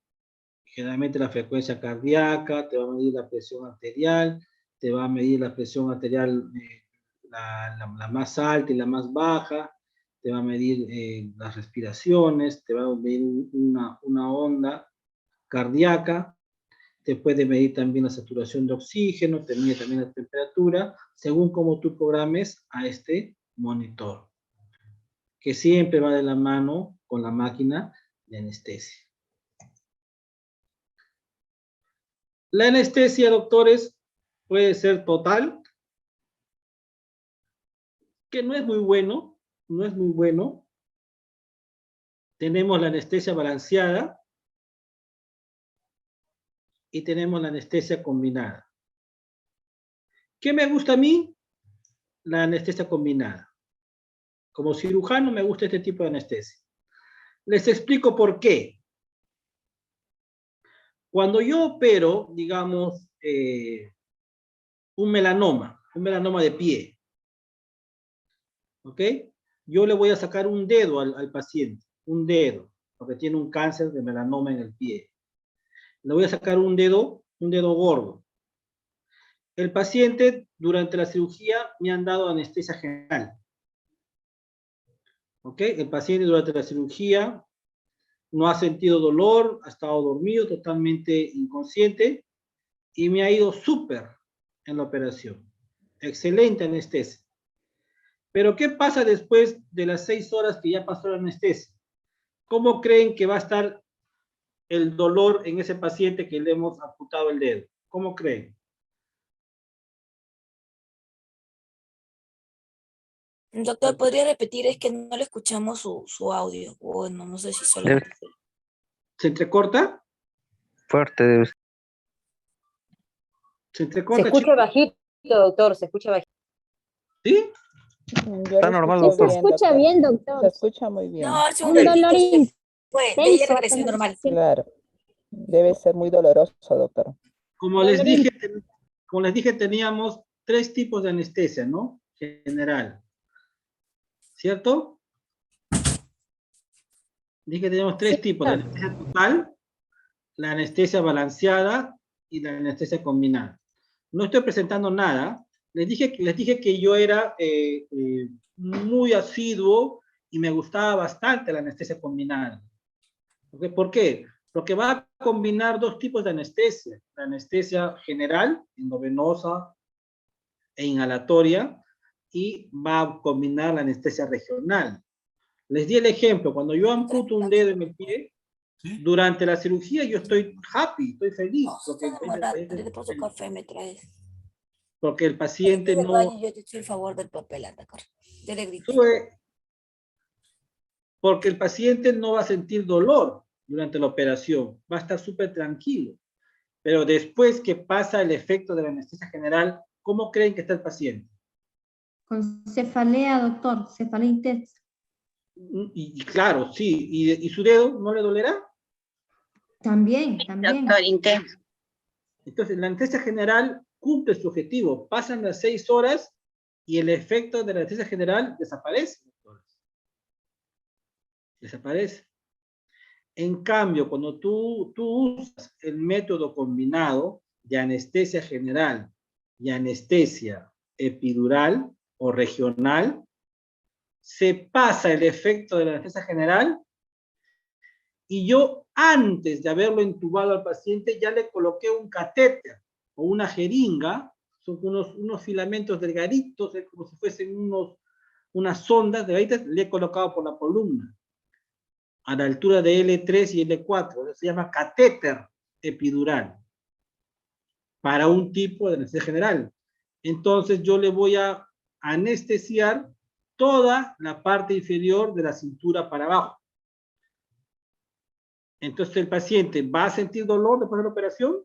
generalmente la frecuencia cardíaca, te va a medir la presión arterial, te va a medir la presión arterial, la más alta y la más baja, te va a medir las respiraciones, te va a medir una onda cardíaca, te puede medir también la saturación de oxígeno, te mide también la temperatura, según cómo tú programes a este monitor, que siempre va de la mano con la máquina de anestesia. La anestesia, doctores, puede ser total, que no es muy bueno, no es muy bueno. Tenemos la anestesia balanceada y tenemos la anestesia combinada. ¿Qué me gusta a mí? La anestesia combinada. Como cirujano me gusta este tipo de anestesia. Les explico por qué. Cuando yo opero, digamos, un melanoma de pie, ¿ok? Yo le voy a sacar un dedo al paciente, un dedo, porque tiene un cáncer de melanoma en el pie. Le voy a sacar un dedo gordo. El paciente, durante la cirugía, me han dado anestesia general. ¿Ok? El paciente durante la cirugía no ha sentido dolor, ha estado dormido, totalmente inconsciente, y me ha ido súper en la operación. Excelente anestesia. Pero, ¿qué pasa después de las 6 horas que ya pasó la anestesia? ¿Cómo creen que va a estar el dolor en ese paciente que le hemos amputado el dedo? ¿Cómo creen? Doctor, ¿podría repetir? Es que no le escuchamos su audio. Bueno, no sé si solo... Debe- ¿Se entrecorta? Fuerte debe ser. ¿Se Se entrecorta, escucha chicos? bajito, doctor, se escucha bajito. ¿Sí? Yo Está lo normal, escucho doctor. Se escucha bien, Se doctor. escucha muy bien. No, hace un Un dolor ratito se fue. De ahí intenso. regresó normal. Claro. Debe ser muy doloroso, doctor. Como les dije, teníamos 3 tipos de anestesia, ¿no? General. ¿Cierto? Dije que teníamos 3 tipos, la anestesia total, la anestesia balanceada y la anestesia combinada. No estoy presentando nada. Les dije que yo era muy asiduo y me gustaba bastante la anestesia combinada. ¿Okay? ¿Por qué? Porque va a combinar 2 tipos de anestesia. La anestesia general, endovenosa e inhalatoria, y va a combinar la anestesia regional. Les di el ejemplo, cuando yo amputo un dedo en el pie, durante la cirugía yo estoy happy, estoy feliz. Por su café me traes. Porque el paciente no... Yo te estoy a favor del papel, Atacar. Yo le grité. Porque el paciente no va a sentir dolor durante la operación, va a estar súper tranquilo. Pero después que pasa el efecto de la anestesia general, ¿cómo creen que está el paciente? Con cefalea, doctor, cefalea intensa. Y claro, sí. ¿Y su dedo no le dolerá? También. Doctor, intenso. Entonces, la anestesia general cumple su objetivo. Pasan las 6 horas y el efecto de la anestesia general desaparece, doctores. Desaparece. En cambio, cuando tú usas el método combinado de anestesia general y anestesia epidural o regional, se pasa el efecto de la anestesia general y yo antes de haberlo intubado al paciente ya le coloqué un catéter o una jeringa, son unos filamentos delgaditos, como si fuesen unas sondas delgaditas, le he colocado por la columna, a la altura de L3 y L4, se llama catéter epidural, para un tipo de anestesia general. Entonces yo le voy a anestesiar toda la parte inferior de la cintura para abajo. Entonces el paciente va a sentir dolor después de la operación.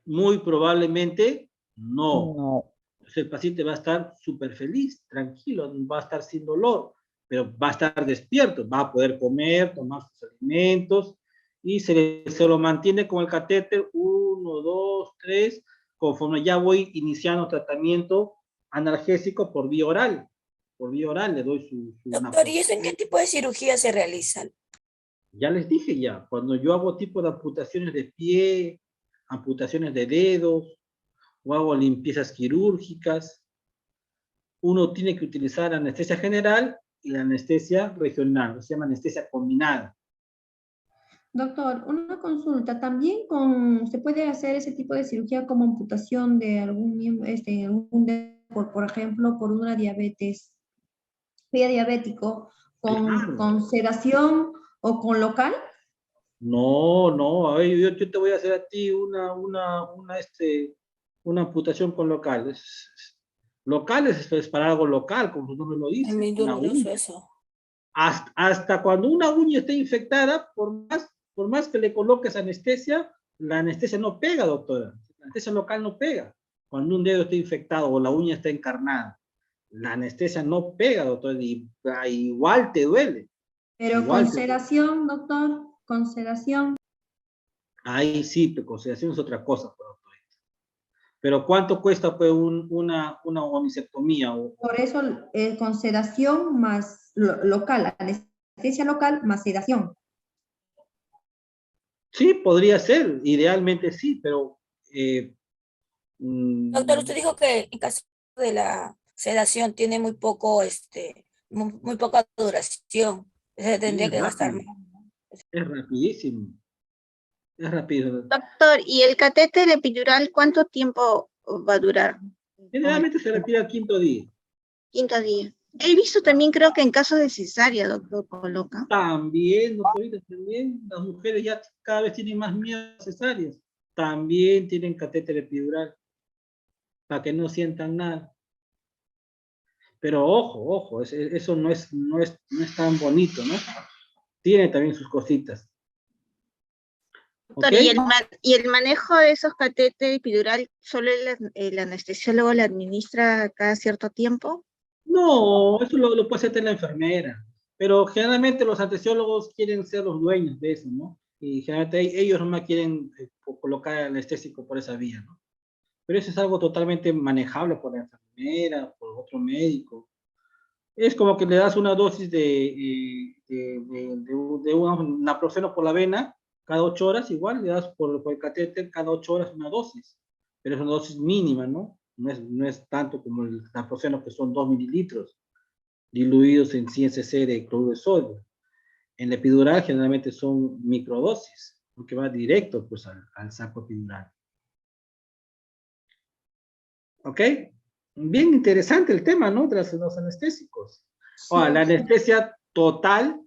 Muy probablemente no. No. Entonces el paciente va a estar súper feliz, tranquilo, va a estar sin dolor, pero va a estar despierto, va a poder comer, tomar sus alimentos, y se lo mantiene con el catéter 1, 2, 3, conforme ya voy iniciando tratamiento analgésico por vía oral. Por vía oral le doy su Doctor, ¿y eso en qué tipo de cirugía se realiza? Ya les dije ya, cuando yo hago tipo de amputaciones de pie, amputaciones de dedos, o hago limpiezas quirúrgicas, uno tiene que utilizar anestesia general y la anestesia regional, se llama anestesia combinada. Doctor, una consulta. ¿También se puede hacer ese tipo de cirugía como amputación de algún miembro, algún dedo, por ejemplo, por una diabetes, vía diabético, Claro. con sedación o con local? No, a ver, yo te voy a hacer a ti una amputación con local. Local es para algo local, como su nombre lo dice. Es muy Una doloroso uña. eso. Hasta cuando una uña está infectada, por más que le coloques anestesia, la anestesia no pega, doctora. La anestesia local no pega. Cuando un dedo está infectado o la uña está encarnada, la anestesia no pega, doctor, y igual te duele. Pero Igual con sedación, doctor, con sedación. Ahí sí, pero consideración es otra cosa, doctor. Pero ¿cuánto cuesta pues, una omisectomía? Por eso, con sedación más local, anestesia local más sedación. Sí, podría ser, idealmente sí, pero... Doctor, usted dijo que en caso de la sedación tiene muy poco, muy poca duración. Se tendría que gastar más. Es rapidísimo. Es rápido. Doctor, ¿y el catéter epidural cuánto tiempo va a durar? Generalmente se retira al 5.º día. 5.º día. He visto también, creo que en caso de cesárea, doctor, coloca. También, doctorita, también las mujeres ya cada vez tienen más miedo a cesáreas. También tienen catéter epidural para que no sientan nada. Pero ojo, eso no es tan bonito, ¿no? Tiene también sus cositas. Doctor, ¿Okay? ¿y el manejo de esos catéter epidural, solo el anestesiólogo le administra cada cierto tiempo? No, eso lo puede hacer la enfermera. Pero generalmente los anestesiólogos quieren ser los dueños de eso, ¿no? Y generalmente ellos nomás quieren colocar el anestésico por esa vía, ¿no? Pero eso es algo totalmente manejable por la enfermera, por otro médico. Es como que le das una dosis de un naproxeno por la vena cada 8 horas, igual le das por el catéter cada 8 horas una dosis, pero es una dosis mínima, ¿no? No es tanto como el naproxeno, que son 2 mililitros diluidos en 100 cc de cloruro de sodio. En la epidural generalmente son microdosis, porque va directo pues, al saco epidural. ¿Ok? Bien interesante el tema, ¿no? De los anestésicos. Ahora, la anestesia total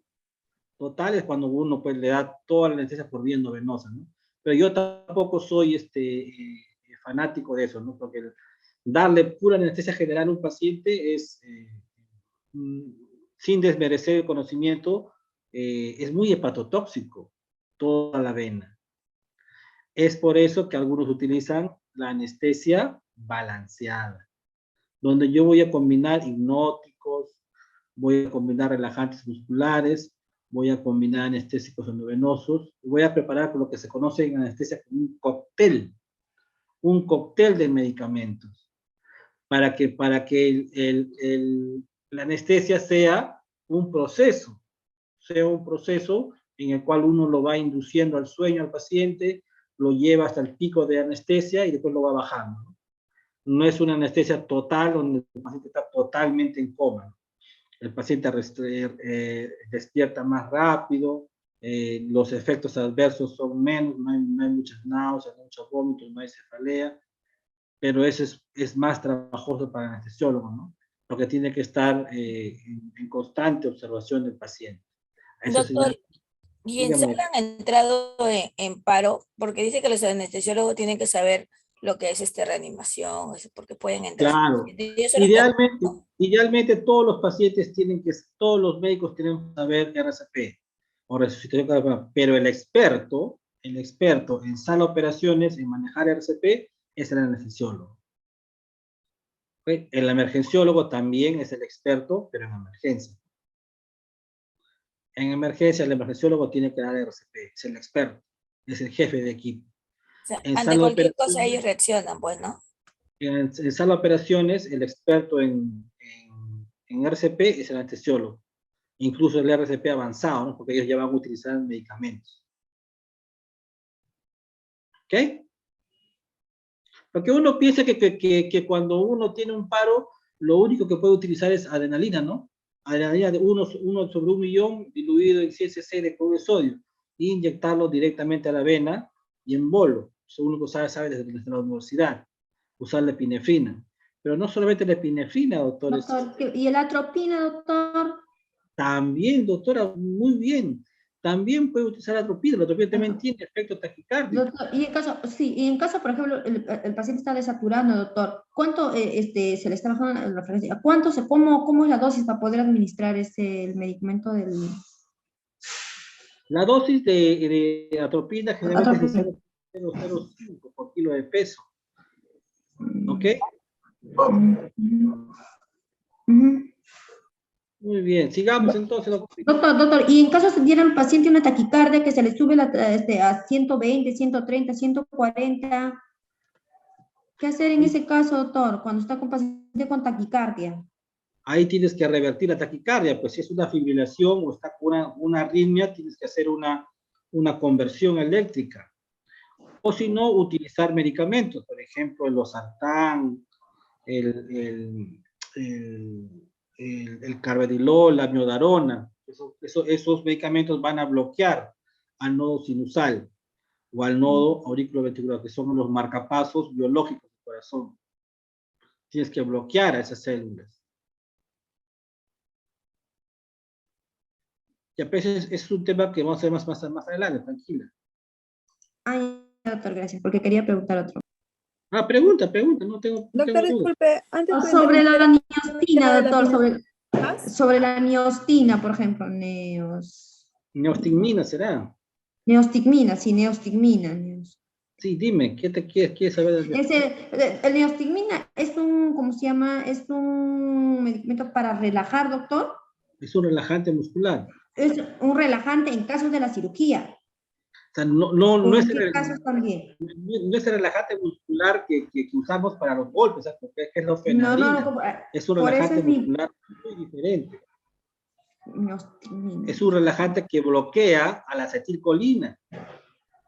es cuando uno pues, le da toda la anestesia por vía endovenosa, ¿no? Pero yo tampoco soy fanático de eso, ¿no? Porque darle pura anestesia general a un paciente es, sin desmerecer el conocimiento, es muy hepatotóxico, toda la vena. Es por eso que algunos utilizan la anestesia balanceada, donde yo voy a combinar hipnóticos, voy a combinar relajantes musculares, voy a combinar anestésicos endovenosos, y voy a preparar por lo que se conoce en anestesia como un cóctel de medicamentos, para que la anestesia sea un proceso en el cual uno lo va induciendo al sueño al paciente, lo lleva hasta el pico de anestesia y después lo va bajando, ¿no? No es una anestesia total donde el paciente está totalmente en coma. El paciente despierta más rápido, los efectos adversos son menos, no hay muchas náuseas, no hay muchos vómitos, no hay cefalea, pero eso es más trabajoso para el anestesiólogo, ¿no? Porque tiene que estar en constante observación del paciente. Eso se llama, Doctor, ¿y en sala han entrado en paro? Porque dice que los anestesiólogos tienen que saber lo que es reanimación, porque pueden entrar. claro. Y eso lo Idealmente todos los pacientes todos los médicos tienen que saber RCP o resucitación cardiopulmonar, pero el experto en sala de operaciones, en manejar RCP, es el anestesiólogo. ¿Okay? El emergenciólogo también es el experto, pero en emergencia. En emergencia, el emergenciólogo tiene que dar RCP, es el experto, es el jefe de equipo. O sea, En ante sala de cualquier cosa operaciones- ellos reaccionan, pues, ¿no? En sala de operaciones, el experto en RCP es el anestesiólogo. Incluso el RCP avanzado, ¿no? Porque ellos ya van a utilizar medicamentos. ¿Ok? Porque uno piensa que cuando uno tiene un paro, lo único que puede utilizar es adrenalina, ¿no? Adrenalina de 1 sobre 1 millón diluido en 100 cc de cloruro de sodio e inyectarlo directamente a la vena y en bolo. Eso uno sabe desde la universidad. Usar la epinefrina. Pero no solamente la epinefrina, doctor. Doctor, ¿y el atropina, doctor? También, doctora, muy bien. También puede utilizar atropina. La atropina también tiene efecto taquicárdico. Doctor, y en caso, por ejemplo, el paciente está desaturando, doctor, ¿cuánto se le está bajando la frecuencia? ¿Cómo es la dosis para poder administrar el medicamento del... La dosis de atropina generalmente es de 0,005 por kilo de peso. ¿Ok? Muy bien, sigamos entonces. Doctor, y en caso se diera al paciente una taquicardia que se le sube a 120, 130, 140, ¿qué hacer en ese caso, doctor, cuando está con paciente con taquicardia? Ahí tienes que revertir la taquicardia, pues si es una fibrilación o está con una arritmia, tienes que hacer una conversión eléctrica. O si no, utilizar medicamentos, por ejemplo, el losartán, el carvedilol, la amiodarona. Esos medicamentos van a bloquear al nodo sinusal o al nodo auriculoventricular, que son los marcapasos biológicos del corazón. Tienes que bloquear a esas células. Y a veces es un tema que vamos a ver más adelante, tranquila. Ay, doctor, gracias, porque quería preguntar otro. Pregunta, no tengo Doctor, disculpe, antes de sobre la niostina, doctor, ¿Ah? sobre la niostina, por ejemplo, Neostigmina será. neostigmina, sí, neostigmina. Sí, dime, ¿qué te quieres saber? El neostigmina es ¿cómo se llama? Es un medicamento para relajar, doctor. Es un relajante muscular. Es un relajante en caso de la cirugía. O sea, no es el relajante muscular que usamos para los golpes, ¿sabes? Porque es la fenadina. Es un relajante muscular muy diferente. Es un relajante que bloquea a la acetilcolina.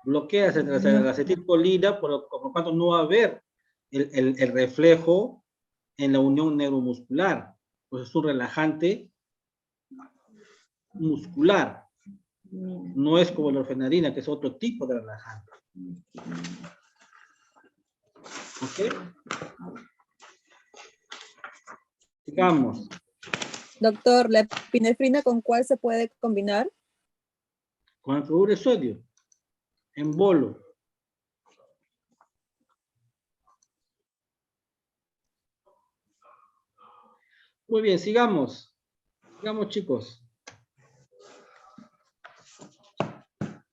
Bloquea la acetilcolina, por lo tanto no va a haber el reflejo en la unión neuromuscular. Pues es un relajante muscular. No es como la orfenadina, que es otro tipo de relajante. ¿Ok? Sigamos. Doctor, ¿la epinefrina con cuál se puede combinar? Con el cloruro de sodio. En bolo. Muy bien, sigamos. Sigamos, chicos.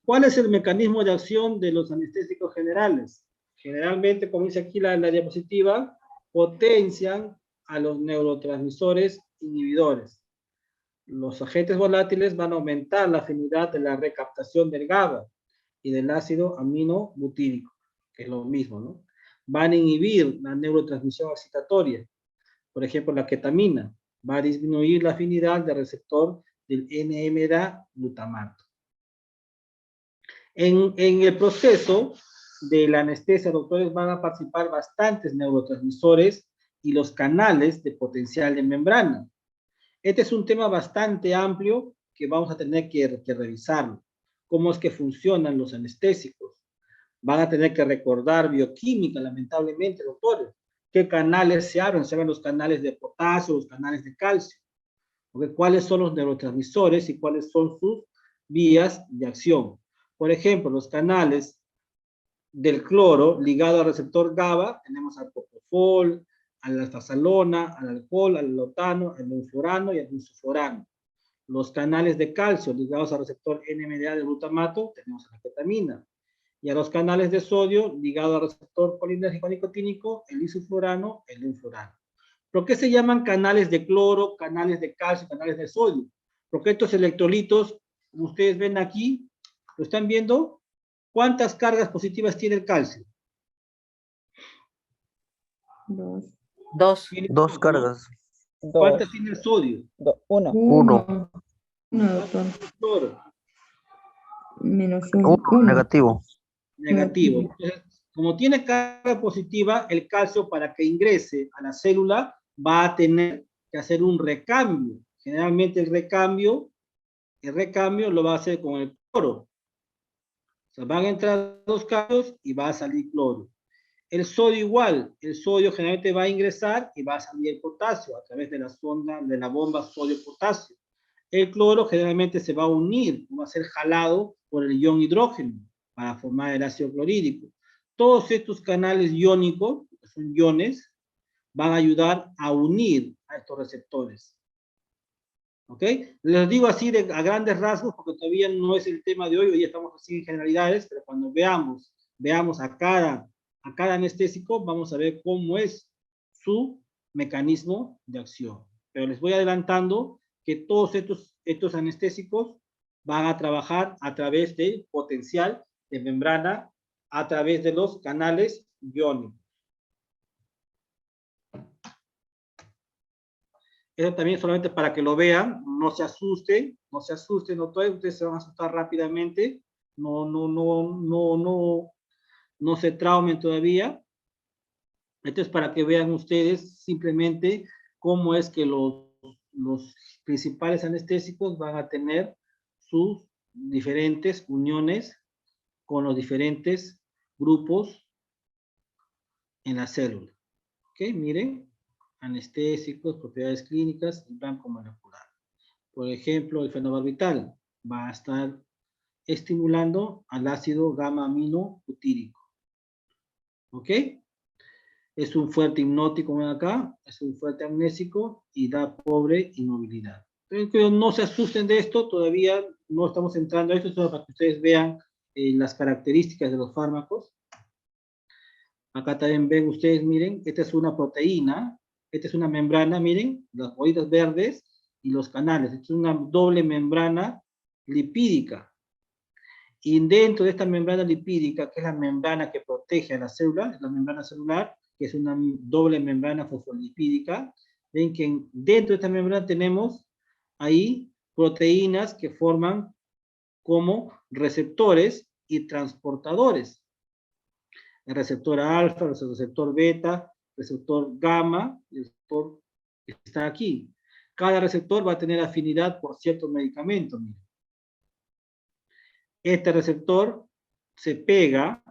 ¿Cuál es el mecanismo de acción de los anestésicos generales? Generalmente, como dice aquí la diapositiva, potencian a los neurotransmisores inhibidores. Los agentes volátiles van a aumentar la afinidad de la recaptación del GABA y del ácido aminobutírico, que es lo mismo, ¿no? Van a inhibir la neurotransmisión excitatoria. Por ejemplo, la ketamina va a disminuir la afinidad del receptor del NMDA glutamato. En el proceso de la anestesia, doctores, van a participar bastantes neurotransmisores y los canales de potencial de membrana. Este es un tema bastante amplio que vamos a tener que revisarlo. ¿Cómo es que funcionan los anestésicos? Van a tener que recordar bioquímica, lamentablemente, doctores. ¿Qué canales se abren? Se abren los canales de potasio, los canales de calcio. ¿Okay? ¿Cuáles son los neurotransmisores y cuáles son sus vías de acción? Por ejemplo, los canales del cloro ligado al receptor GABA, tenemos al propofol, a la alfazalona, al alcohol, al lotano, al benflorano y al benzoforano. Los canales de calcio ligados al receptor NMDA del glutamato, tenemos a la ketamina. Y a los canales de sodio ligados al receptor colinérgico nicotínico, el isoflurano, el enflurano. ¿Por qué se llaman canales de cloro, canales de calcio, canales de sodio? Porque estos electrolitos, como ustedes ven aquí, ¿lo están viendo? ¿Cuántas cargas positivas tiene el calcio? Dos Tiene dos, ¿no? cargas. ¿Cuántas tiene el sodio? Uno. Uno. doctor. Cloro. Menos Uno, uno. negativo. Negativo. Entonces, como tiene carga positiva, el calcio para que ingrese a la célula va a tener que hacer un recambio. Generalmente el recambio lo va a hacer con el cloro. O sea, van a entrar dos cambios y va a salir cloro. El sodio igual, el sodio generalmente va a ingresar y va a salir el potasio a través de la sonda, de la bomba sodio-potasio. El cloro generalmente se va a unir, va a ser jalado por el ion hidrógeno para formar el ácido clorhídrico. Todos estos canales iónicos, que son iones, van a ayudar a unir a estos receptores. ¿Ok? Les digo así a grandes rasgos porque todavía no es el tema de hoy, hoy estamos así en generalidades, pero cuando veamos a cada anestésico, vamos a ver cómo es su mecanismo de acción. Pero les voy adelantando que todos estos anestésicos van a trabajar a través del potencial de membrana, a través de los canales iónicos. Eso también solamente para que lo vean, no se asusten, ustedes se van a asustar rápidamente, no se traumen todavía. Esto es para que vean ustedes simplemente cómo es que los principales anestésicos van a tener sus diferentes uniones con los diferentes grupos en la célula. ¿Ok? Miren, anestésicos, propiedades clínicas y blanco molecular. Por ejemplo, el fenobarbital va a estar estimulando al ácido gamma-amino butírico. ¿Ok? Es un fuerte hipnótico, ven acá, es un fuerte amnésico y da pobre inmovilidad. Pero no se asusten de esto, todavía no estamos entrando a esto, solo para que ustedes vean las características de los fármacos. Acá también ven ustedes, miren, esta es una proteína, esta es una membrana, miren, las bolitas verdes y los canales. Esta es una doble membrana lipídica. Y dentro de esta membrana lipídica, que es la membrana que protege a la célula, la membrana celular, que es una doble membrana fosfolipídica, ven que dentro de esta membrana tenemos ahí proteínas que forman como receptores y transportadores. El receptor alfa, el receptor beta, el receptor gamma, el receptor que está aquí. Cada receptor va a tener afinidad por ciertos medicamentos. Miren. Este receptor se pega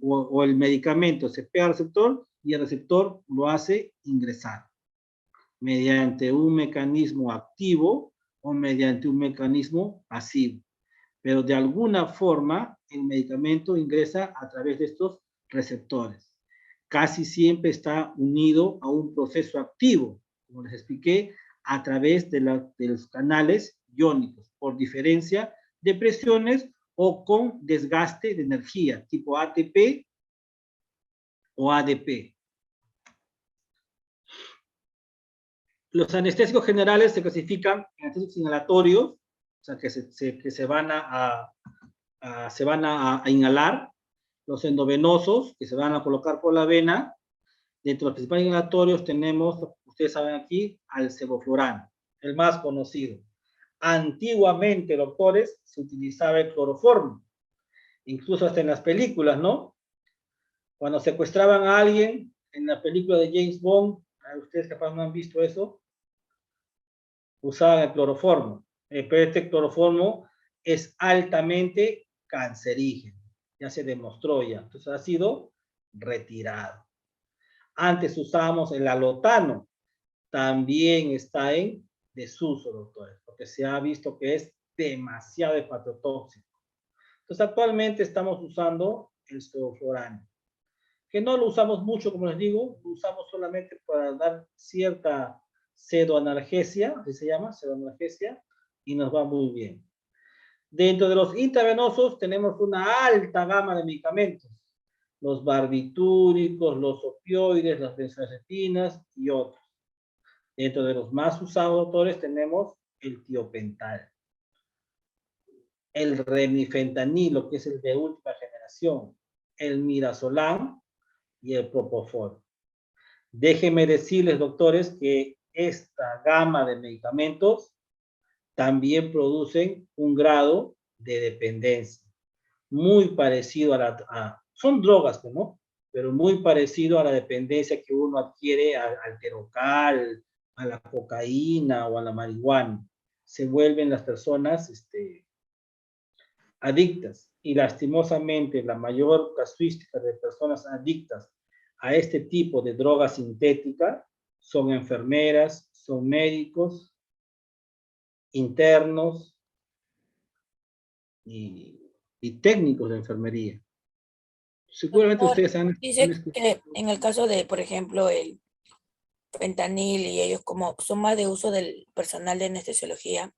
o el medicamento se pega al receptor y el receptor lo hace ingresar mediante un mecanismo activo o mediante un mecanismo pasivo. Pero de alguna forma el medicamento ingresa a través de estos receptores. Casi siempre está unido a un proceso activo, como les expliqué, a través de los canales iónicos, por diferencia de presiones o con desgaste de energía, tipo ATP o ADP. Los anestésicos generales se clasifican en anestésicos inhalatorios, o sea, que se van a inhalar, los endovenosos, que se van a colocar por la vena. Dentro de los principales inhalatorios tenemos, ustedes saben aquí, al sevoflurano, el más conocido. Antiguamente, doctores, se utilizaba el cloroformo, incluso hasta en las películas, ¿no? Cuando secuestraban a alguien en la película de James Bond, ustedes capaz no han visto eso, usaban el cloroformo. Pero este cloroformo es altamente cancerígeno, ya se demostró ya, entonces ha sido retirado. Antes usábamos el alotano, también está en desuso, doctores, porque se ha visto que es demasiado hepatotóxico. Entonces actualmente estamos usando el sevoflurane, que no lo usamos mucho, como les digo, lo usamos solamente para dar cierta pseudoanalgesia, así se llama, pseudoanalgesia, y nos va muy bien. Dentro de los intravenosos tenemos una alta gama de medicamentos, los barbitúricos, los opioides, las benzodiazepinas y otros. Dentro de los más usados, doctores, tenemos el tiopental, el remifentanilo, que es el de última generación, el midazolam y el propofol. Déjenme decirles, doctores, que esta gama de medicamentos también producen un grado de dependencia, muy parecido son drogas, ¿no? Pero muy parecido a la dependencia que uno adquiere al terocal, a la cocaína o a la marihuana. Se vuelven las personas adictas, y lastimosamente la mayor casuística de personas adictas a este tipo de droga sintética son enfermeras, son médicos, internos y técnicos de enfermería. Seguramente Doctor, ustedes han dice que en el caso de, por ejemplo, el fentanil y ellos como son más de uso del personal de anestesiología,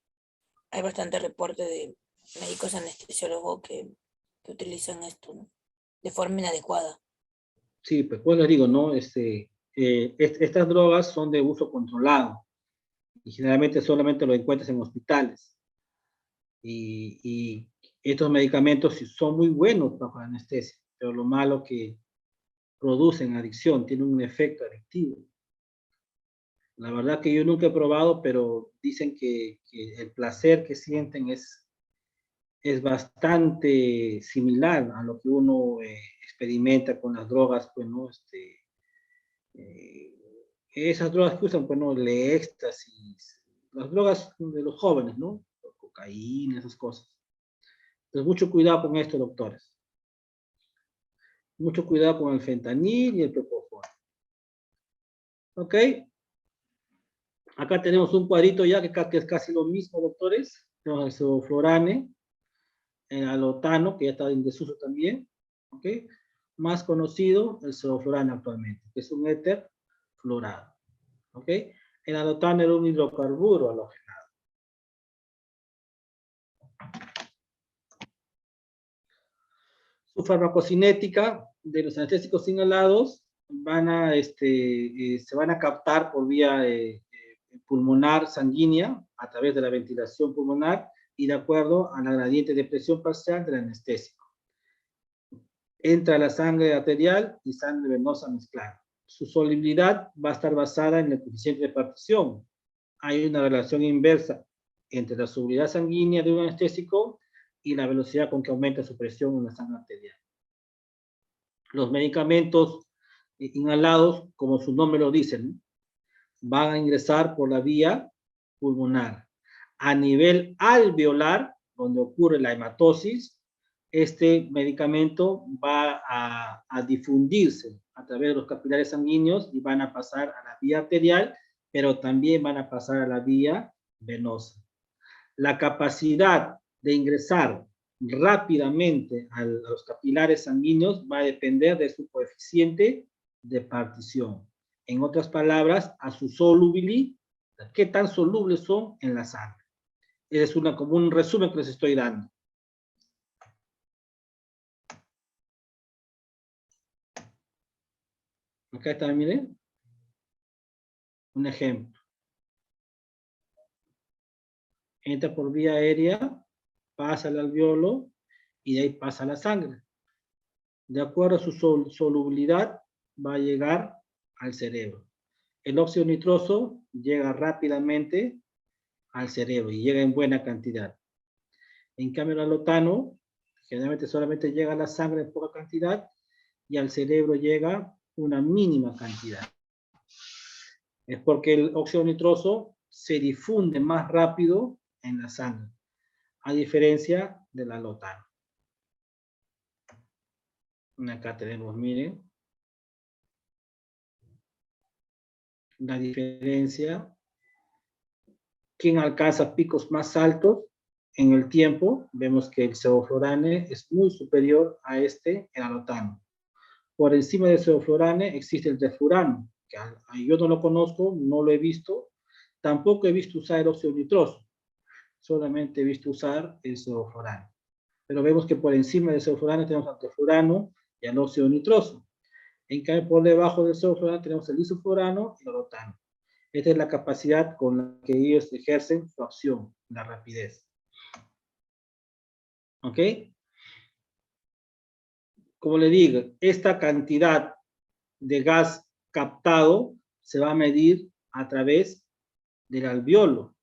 hay bastante reporte de médicos anestesiólogos que utilizan esto, ¿no?, de forma inadecuada. Sí, pues les digo, ¿no? Estas drogas son de uso controlado y generalmente solamente lo encuentras en hospitales. Y estos medicamentos son muy buenos bajo anestesia, pero lo malo que producen adicción, tienen un efecto adictivo. La verdad que yo nunca he probado, pero dicen que el placer que sienten es bastante similar a lo que uno experimenta con las drogas, pues, ¿no? Esas drogas que usan, pues, ¿no? El éxtasis, las drogas de los jóvenes, ¿no? Cocaína, esas cosas. Entonces, mucho cuidado con esto, doctores. Mucho cuidado con el fentanil y el propofol. ¿Ok? Acá tenemos un cuadrito ya que es casi lo mismo, doctores. Tenemos el sevoflurane, el alotano, que ya está en desuso también. ¿Ok? Más conocido, el sevoflurane actualmente, que es un éter fluorado. ¿Ok? El alotano era un hidrocarburo halogenado. Su farmacocinética de los anestésicos inhalados se van a captar por vía pulmonar sanguínea a través de la ventilación pulmonar y de acuerdo a la gradiente de presión parcial del anestésico. Entra la sangre arterial y sangre venosa mezclada. Su solubilidad va a estar basada en el coeficiente de partición. Hay una relación inversa entre la solubilidad sanguínea de un anestésico y la velocidad con que aumenta su presión en la sangre arterial. Los medicamentos inhalados, como su nombre lo dice, ¿no?, van a ingresar por la vía pulmonar. A nivel alveolar, donde ocurre la hematosis, este medicamento va a difundirse a través de los capilares sanguíneos y van a pasar a la vía arterial, pero también van a pasar a la vía venosa. La capacidad de ingresar rápidamente a los capilares sanguíneos va a depender de su coeficiente de partición. En otras palabras, a su solubilidad, qué tan solubles son en la sangre. Es como un resumen que les estoy dando. Acá está, miren. Un ejemplo. Entra por vía aérea, pasa al alveolo y de ahí pasa la sangre. De acuerdo a su solubilidad, va a llegar al cerebro. El óxido nitroso llega rápidamente al cerebro y llega en buena cantidad. En cambio, el alotano Generalmente solamente llega a la sangre en poca cantidad y al cerebro llega una mínima cantidad. Es porque el óxido nitroso se difunde más rápido en la sangre, a diferencia del alotano. Acá tenemos, miren, la diferencia. ¿Quién alcanza picos más altos en el tiempo? Vemos que el sevoflurane es muy superior a el alotano. Por encima del sevoflurane existe el teflurano, que yo no lo conozco, no lo he visto, tampoco he visto usar el óxido nitroso, solamente he visto usar el sevoflurane. Pero vemos que por encima del sevoflurane tenemos al teflurano y al óxido nitroso. En cambio, por debajo del sevoflurane tenemos el isoflurano y el alotano. Esta es la capacidad con la que ellos ejercen su acción, la rapidez. ¿Ok? Como le digo, esta cantidad de gas captado se va a medir a través del alveolo.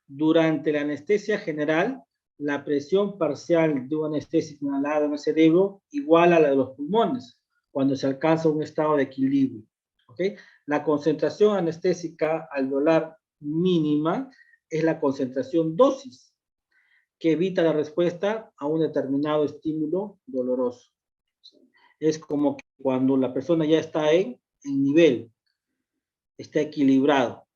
Durante la anestesia general, la presión parcial de un anestésico inhalado en el cerebro igual a la de los pulmones, cuando se alcanza un estado de equilibrio. ¿Okay? La concentración anestésica alveolar mínima es la concentración dosis, que evita la respuesta a un determinado estímulo doloroso. Es como que cuando la persona ya está en nivel, está equilibrado.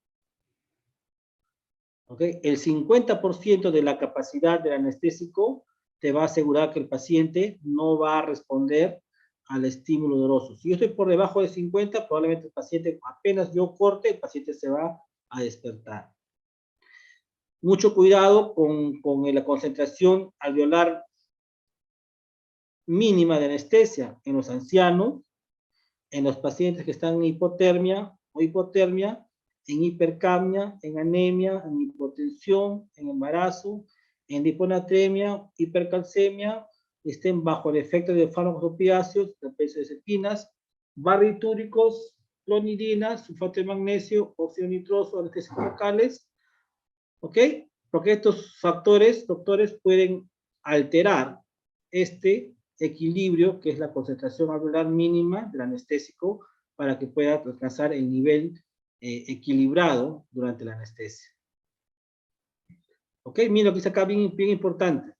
¿Okay? El 50% de la capacidad del anestésico te va a asegurar que el paciente no va a responder al estímulo doloroso. Si yo estoy por debajo de 50, probablemente el paciente, apenas yo corte, el paciente se va a despertar. Mucho cuidado con la concentración alveolar mínima de anestesia en los ancianos, en los pacientes que están en hipotermia o hipotermia, en hipercapnia, en anemia, en hipotensión, en embarazo, en hiponatremia, hipercalcemia, estén bajo el efecto de fármacos opiáceos, de benzodiazepinas, barbitúricos, clonidina, sulfato de magnesio, óxido nitroso, anestésicos locales. ¿Ok? Porque estos factores, doctores, pueden alterar este equilibrio, que es la concentración alveolar mínima del anestésico, para que pueda alcanzar el nivel equilibrado durante la anestesia. ¿Ok? Mira lo que dice acá, bien importante.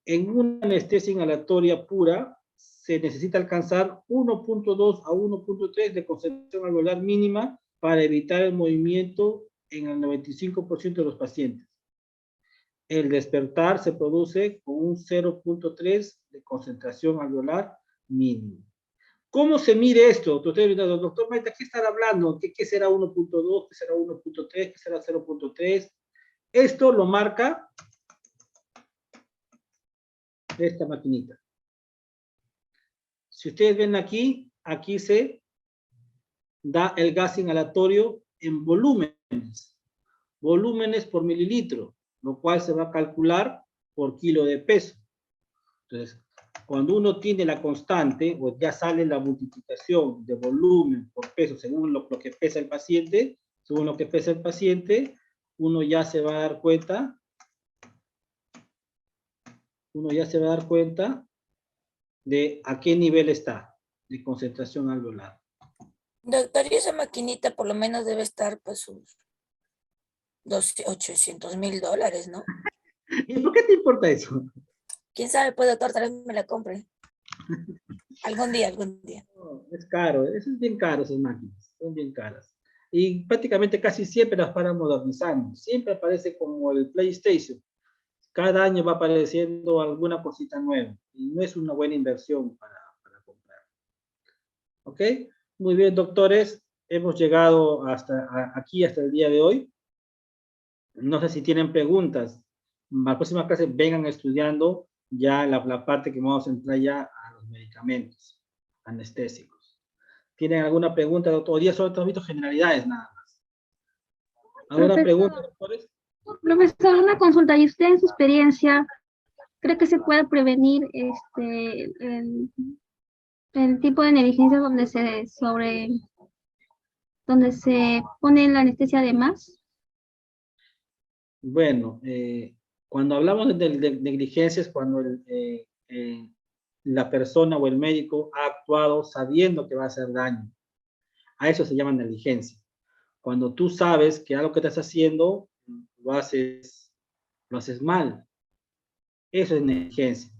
En una anestesia inhalatoria pura, se necesita alcanzar 1.2 a 1.3 de concentración alveolar mínima para evitar el movimiento en el 95% de los pacientes. El despertar se produce con un 0.3 de concentración alveolar mínima. ¿Cómo se mide esto? Doctor Maita, ¿qué estará hablando? ¿Qué será 1.2? ¿Qué será 1.3? ¿Qué será 0.3? Esto lo marca esta maquinita. Si ustedes ven aquí, aquí se da el gas inhalatorio en volúmenes. Volúmenes por mililitro, lo cual se va a calcular por kilo de peso. Entonces, cuando uno tiene la constante, o ya sale la multiplicación de volumen por peso según lo que pesa el paciente, uno ya se va a dar cuenta, de a qué nivel está de concentración alveolar. Doctor, y esa maquinita por lo menos debe estar pues sus $800,000, ¿no? ¿Y por qué te importa eso? ¿Quién sabe? Pues, doctor, tal vez me la compre. Algún día. No, es caro, eso es bien caro, esas máquinas, son bien caras. Y prácticamente casi siempre las paran modernizando. Siempre aparece como el PlayStation. Cada año va apareciendo alguna cosita nueva. Y no es una buena inversión para comprar. ¿Ok? Muy bien, doctores. Hemos llegado aquí hasta el día de hoy. No sé si tienen preguntas. La próxima clase vengan estudiando ya la parte que vamos a entrar ya a los medicamentos anestésicos. ¿Tienen alguna pregunta, doctor? Hoy día solo hemos visto generalidades nada más. ¿Alguna pregunta, doctores? Profesor, una consulta. ¿Y usted en su experiencia cree que se puede prevenir el tipo de negligencia donde se pone la anestesia de más? Bueno, cuando hablamos de negligencias, cuando la persona o el médico ha actuado sabiendo que va a hacer daño. A eso se llama negligencia. Cuando tú sabes que algo que estás haciendo lo haces mal. Eso es negligencia.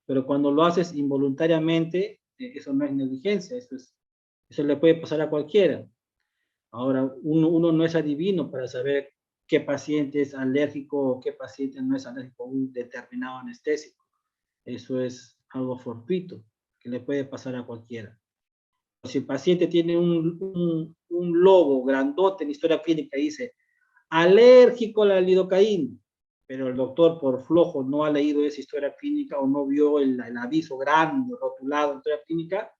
Pero cuando lo haces involuntariamente, eso no es negligencia, eso le puede pasar a cualquiera. Ahora, uno no es adivino para saber qué paciente es alérgico o qué paciente no es alérgico a un determinado anestésico. Eso es algo fortuito, que le puede pasar a cualquiera. Si el paciente tiene un logo grandote en historia clínica y dice, alérgico a la lidocaína, pero el doctor por flojo no ha leído esa historia clínica o no vio el aviso grande, rotulado en historia clínica,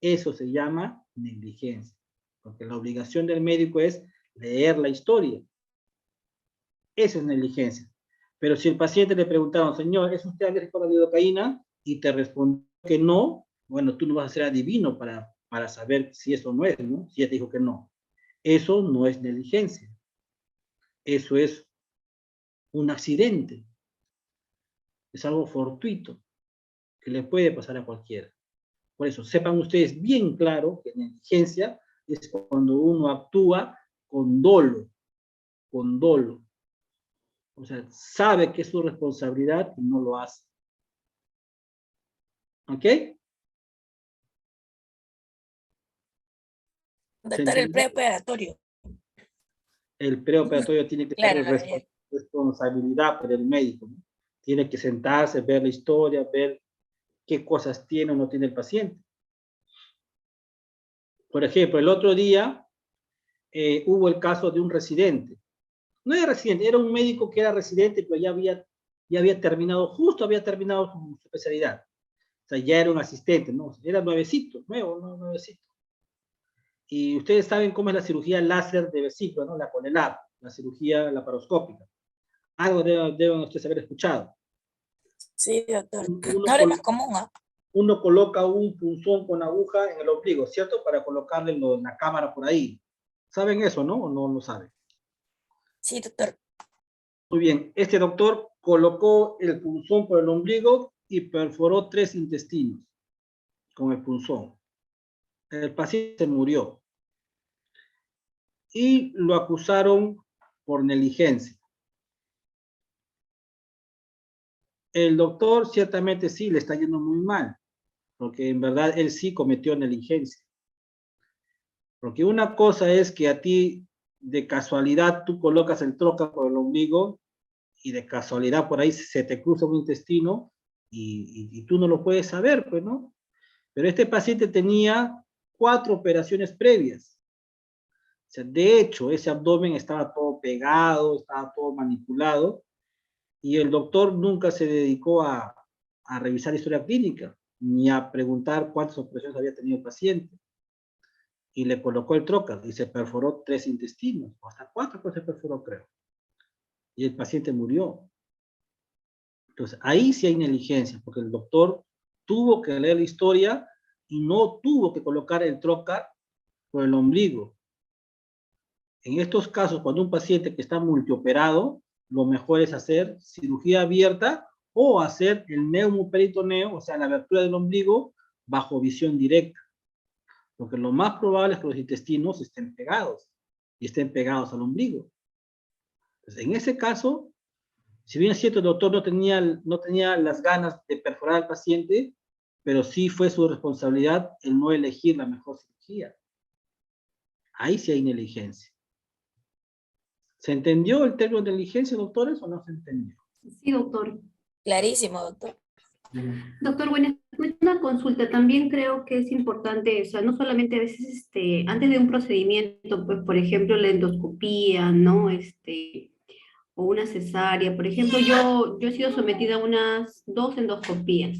eso se llama negligencia. Porque la obligación del médico es leer la historia. Eso es negligencia. Pero si el paciente le preguntaron, señor, ¿es usted alérgico a la lidocaína? Y te respondió que no, bueno, tú no vas a ser adivino para saber si eso no es, ¿no? Si ya te dijo que no. Eso no es negligencia. Eso es un accidente. Es algo fortuito que le puede pasar a cualquiera. Por eso, sepan ustedes bien claro que negligencia es cuando uno actúa con dolo. O sea, sabe que es su responsabilidad y no lo hace. ¿Ok? Doctor, el preoperatorio. El preoperatorio tiene que Claro, ser responsabilidad para el médico, ¿no? Tiene que sentarse, ver la historia, ver qué cosas tiene o no tiene el paciente. Por ejemplo, el otro día hubo el caso de un residente. No era residente, era un médico que era residente, pero ya había terminado, justo había terminado su especialidad. O sea, ya era un asistente, ¿no? Era nuevecito. Y ustedes saben cómo es la cirugía láser de vesícula, ¿no? La CONELAP, la cirugía laparoscópica. Algo deben ustedes haber escuchado. Sí, doctor. Ahora es más común, ¿no? Uno coloca un punzón con aguja en el ombligo, ¿cierto? Para colocarle en la cámara por ahí. ¿Saben eso, no? ¿O no lo saben? Sí, doctor. Muy bien. Este doctor colocó el punzón por el ombligo y perforó 3 intestinos con el punzón. El paciente murió. Y lo acusaron por negligencia. El doctor ciertamente sí le está yendo muy mal, porque en verdad él sí cometió negligencia. Porque una cosa es que a ti de casualidad tú colocas el trocar por el ombligo y de casualidad por ahí se te cruza un intestino y tú no lo puedes saber, pues, ¿no? Pero este paciente tenía 4 operaciones previas. O sea, de hecho, ese abdomen estaba todo pegado, estaba todo manipulado, y el doctor nunca se dedicó a revisar historia clínica, ni a preguntar cuántas operaciones había tenido el paciente. Y le colocó el trocar y se perforó 3 intestinos, o hasta 4 pues se perforó, creo. Y el paciente murió. Entonces, ahí sí hay negligencia, porque el doctor tuvo que leer la historia y no tuvo que colocar el trocar por el ombligo. En estos casos, cuando un paciente que está multioperado, lo mejor es hacer cirugía abierta o hacer el neumoperitoneo, o sea, la abertura del ombligo, bajo visión directa. Porque lo más probable es que los intestinos estén pegados y estén pegados al ombligo. Entonces, en ese caso, si bien es cierto, el doctor no tenía las ganas de perforar al paciente, pero sí fue su responsabilidad el no elegir la mejor cirugía. Ahí sí hay negligencia. ¿Se entendió el término de negligencia, doctores, o no se entendió? Sí, doctor. Clarísimo, doctor. Doctor, bueno, una consulta. También creo que es importante, o sea, no solamente a veces, antes de un procedimiento, pues, por ejemplo, la endoscopía, ¿no? O una cesárea. Por ejemplo, yo he sido sometida a unas 2 endoscopías.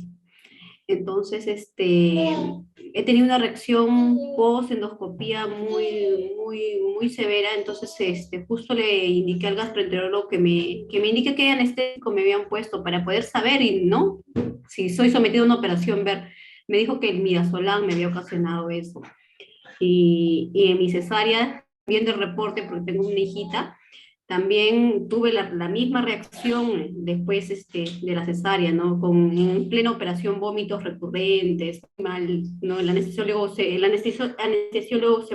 Entonces, he tenido una reacción post-endoscopía muy severa. Entonces, justo le indiqué al gastroenterólogo que me indique qué anestésico me habían puesto para poder saber, y no, si soy sometido a una operación, ver. Me dijo que el midazolam me había ocasionado eso. Y en mi cesárea, viendo el reporte, porque tengo una hijita, también tuve la misma reacción después de la cesárea, ¿no? En plena operación, vómitos recurrentes, mal, ¿no? El anestesiólogo se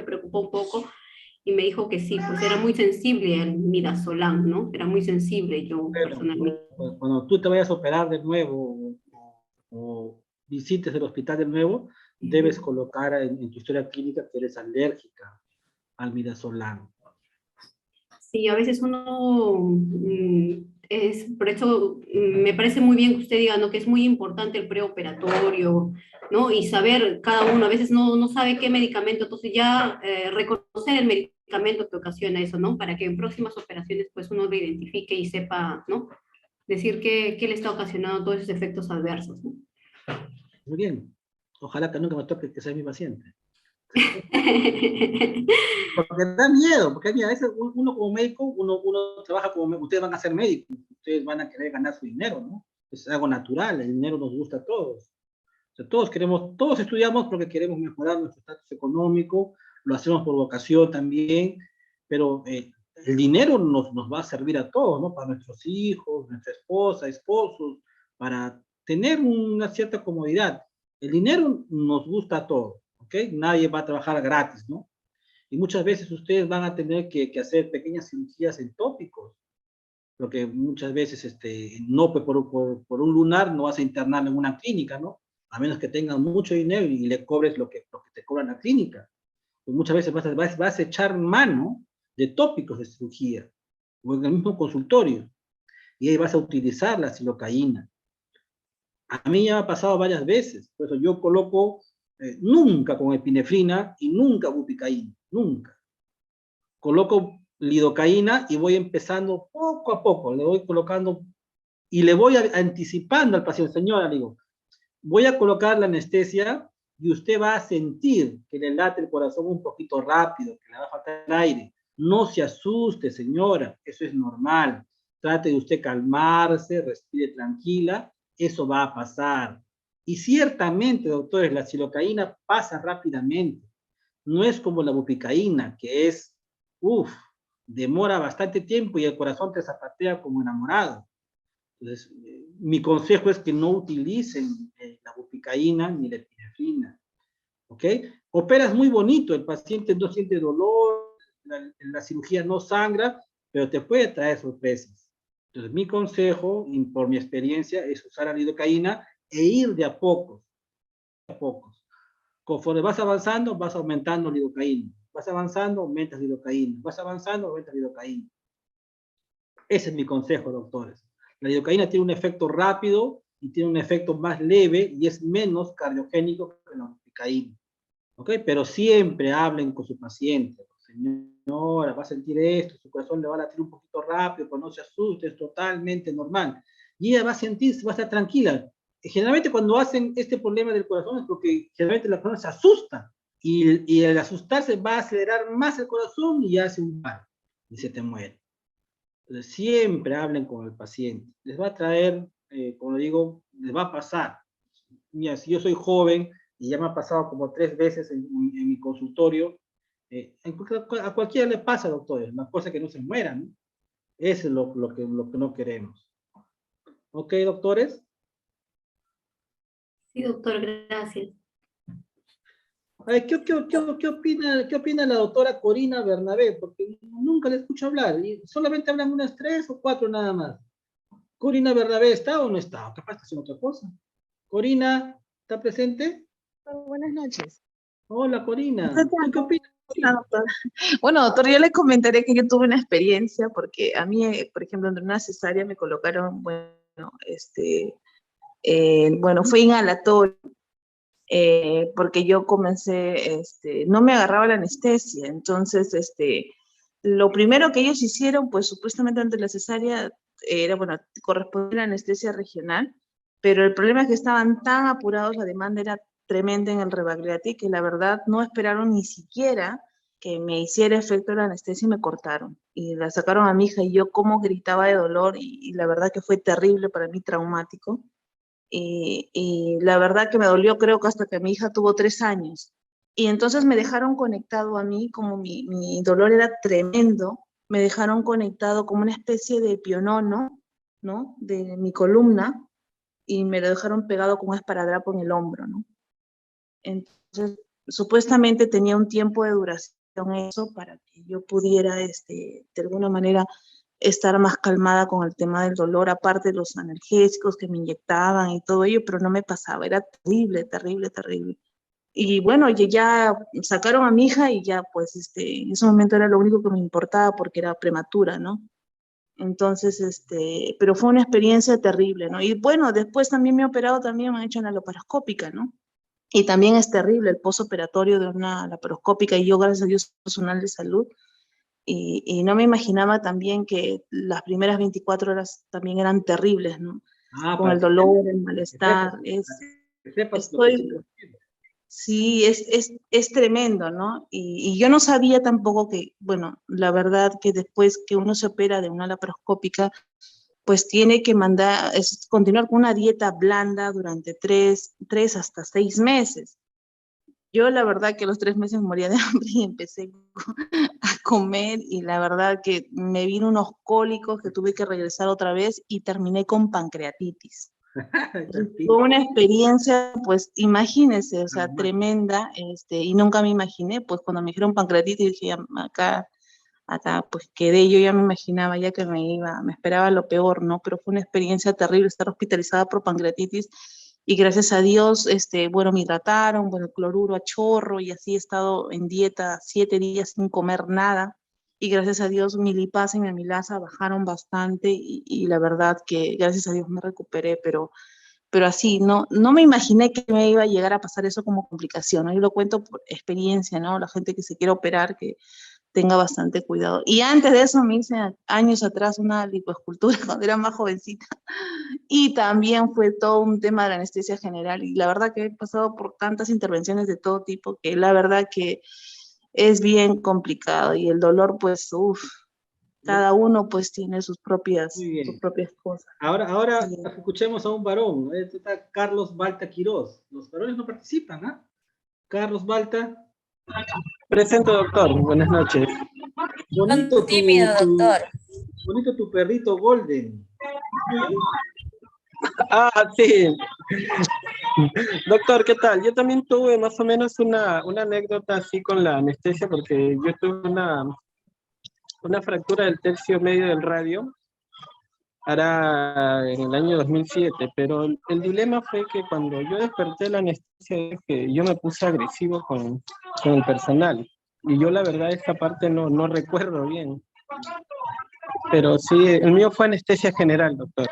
preocupó un poco y me dijo que sí, pues era muy sensible al midazolam, ¿no? Era muy sensible yo personalmente. Cuando tú te vayas a operar de nuevo o visites el hospital de nuevo, debes colocar en tu historia clínica que eres alérgica al midazolam. Sí, a veces uno, por eso me parece muy bien que usted diga, ¿no? Que es muy importante el preoperatorio, ¿no? Y saber cada uno, a veces no sabe qué medicamento, entonces ya reconocer el medicamento que ocasiona eso, ¿no? Para que en próximas operaciones pues uno lo identifique y sepa, ¿no? Decir qué le está ocasionando todos esos efectos adversos, ¿no? Muy bien. Ojalá que nunca me toque que sea mi paciente. Porque da miedo, porque a veces uno como médico, uno trabaja como, ustedes van a ser médicos, ustedes van a querer ganar su dinero, ¿no? Es algo natural, el dinero nos gusta a todos. O sea, todos estudiamos porque queremos mejorar nuestro estatus económico, lo hacemos por vocación también, pero el dinero nos va a servir a todos, ¿no? Para nuestros hijos, nuestra esposa, esposos, para tener una cierta comodidad. El dinero nos gusta a todos, ¿ok? Nadie va a trabajar gratis, ¿no? Y muchas veces ustedes van a tener que hacer pequeñas cirugías en tópicos, porque muchas veces no por un lunar no vas a internar en una clínica, ¿no? A menos que tengan mucho dinero y le cobres lo que te cobra la clínica. Pues muchas veces vas a echar mano de tópicos de cirugía, o en el mismo consultorio, y ahí vas a utilizar la silocaína. A mí ya me ha pasado varias veces, por eso yo coloco nunca con epinefrina y nunca bupicaína, nunca. Coloco lidocaína y voy empezando poco a poco, le voy colocando y le voy anticipando al paciente, señora, digo, voy a colocar la anestesia y usted va a sentir que le late el corazón un poquito rápido, que le va a faltar el aire. No se asuste, señora, eso es normal. Trate de usted calmarse, respire tranquila, eso va a pasar. Y ciertamente, doctores, la silocaína pasa rápidamente. No es como la bupicaína, que es, demora bastante tiempo y el corazón te zapatea como enamorado. Entonces, mi consejo es que no utilicen la bupicaína ni la epinefrina, ¿ok? Operas muy bonito, el paciente no siente dolor, la cirugía no sangra, pero te puede traer sorpresas. Entonces, mi consejo, y por mi experiencia, es usar la lidocaína e ir de a pocos, Conforme vas avanzando, vas aumentando lidocaína. Vas avanzando, aumentas lidocaína. Vas avanzando, aumentas lidocaína. Ese es mi consejo, doctores. La lidocaína tiene un efecto rápido y tiene un efecto más leve y es menos cardiogénico que la bupicaína. ¿Ok? Pero siempre hablen con su paciente. Señora, va a sentir esto, su corazón le va a latir un poquito rápido, pero no se asuste, es totalmente normal. Y ella va a sentirse, va a estar tranquila. Generalmente cuando hacen este problema del corazón es porque generalmente la persona se asusta y al asustarse va a acelerar más el corazón y hace un paro y se te muere. Entonces, siempre hablen con el paciente. Les va a traer, como digo, les va a pasar. Mira, si yo soy joven y ya me ha pasado como 3 veces en mi consultorio, a cualquiera le pasa, doctores. La cosa es que no se mueran, ¿no? Eso es lo que no queremos. ¿Ok, doctores? Sí, doctor, gracias. ¿Qué opina la doctora Corina Bernabé? Porque nunca le escucho hablar. Y solamente hablan unas 3 o 4 nada más. ¿Corina Bernabé está o no está? Capaz está haciendo otra cosa. Corina, ¿está presente? Buenas noches. Hola, Corina. ¿Tú qué opinas? Bueno, doctor, yo le comentaré que yo tuve una experiencia porque a mí, por ejemplo, en una cesárea me colocaron, fue inhalatorio, porque yo comencé, no me agarraba la anestesia, entonces, lo primero que ellos hicieron, pues supuestamente ante la cesárea, era, correspondía a la anestesia regional, pero el problema es que estaban tan apurados, la demanda era tremenda en el Rebagliati, que la verdad no esperaron ni siquiera que me hiciera efecto la anestesia y me cortaron. Y la sacaron a mi hija y yo como gritaba de dolor y la verdad que fue terrible para mí, traumático. Y la verdad que me dolió, creo que hasta que mi hija tuvo 3 años. Y entonces me dejaron conectado a mí, como mi dolor era tremendo, me dejaron conectado como una especie de pionono, ¿no? De mi columna, y me lo dejaron pegado con un esparadrapo en el hombro, ¿no? Entonces, supuestamente tenía un tiempo de duración eso para que yo pudiera, de alguna manera, estar más calmada con el tema del dolor, aparte de los analgésicos que me inyectaban y todo ello, pero no me pasaba, era terrible, terrible, terrible. Y bueno, ya sacaron a mi hija y ya, pues, en ese momento era lo único que me importaba porque era prematura, ¿no? Entonces, pero fue una experiencia terrible, ¿no? Y bueno, después también me he operado, también me han hecho una laparoscópica, ¿no? Y también es terrible el postoperatorio de una laparoscópica, y yo, gracias a Dios, soy personal de salud, y no me imaginaba también que las primeras 24 horas también eran terribles, ¿no? Con el dolor, el malestar, sí, es tremendo, ¿no? Y yo no sabía tampoco que, bueno, la verdad que después que uno se opera de una laparoscópica, pues tiene que continuar con una dieta blanda durante 3 hasta 6 meses. Yo la verdad que a los 3 meses moría de hambre y empecé a comer, y la verdad que me vino unos cólicos que tuve que regresar otra vez y terminé con pancreatitis. Fue una experiencia, pues imagínense, o sea, tremenda, y nunca me imaginé, pues cuando me dijeron pancreatitis, dije, acá pues quedé, yo ya me imaginaba ya que me esperaba lo peor, ¿no? Pero fue una experiencia terrible estar hospitalizada por pancreatitis, y gracias a Dios, bueno, me hidrataron, bueno, el cloruro a chorro, y así he estado en dieta 7 días sin comer nada, y gracias a Dios mi lipasa y mi amilasa bajaron bastante, y la verdad que gracias a Dios me recuperé, pero así, no me imaginé que me iba a llegar a pasar eso como complicación, ¿no? Yo lo cuento por experiencia, ¿no? La gente que se quiere operar, que tenga bastante cuidado. Y antes de eso me hice años atrás una lipoescultura cuando era más jovencita, y también fue todo un tema de la anestesia general, y la verdad que he pasado por tantas intervenciones de todo tipo que la verdad que es bien complicado, y el dolor, pues, cada uno pues tiene sus propias cosas. Ahora escuchemos a un varón. Está Carlos Balta Quiroz. Los varones no participan, ¿ah? Carlos Balta. Presente, doctor. Buenas noches. Bonito tímido, doctor. Bonito tu perrito Golden. Sí. Doctor, ¿qué tal? Yo también tuve más o menos una anécdota así con la anestesia, porque yo tuve una fractura del tercio medio del radio, hará en el año 2007, pero el dilema fue que cuando yo desperté la anestesia, que yo me puse agresivo con el personal, y yo la verdad esta parte no recuerdo bien, pero sí, el mío fue anestesia general, doctor.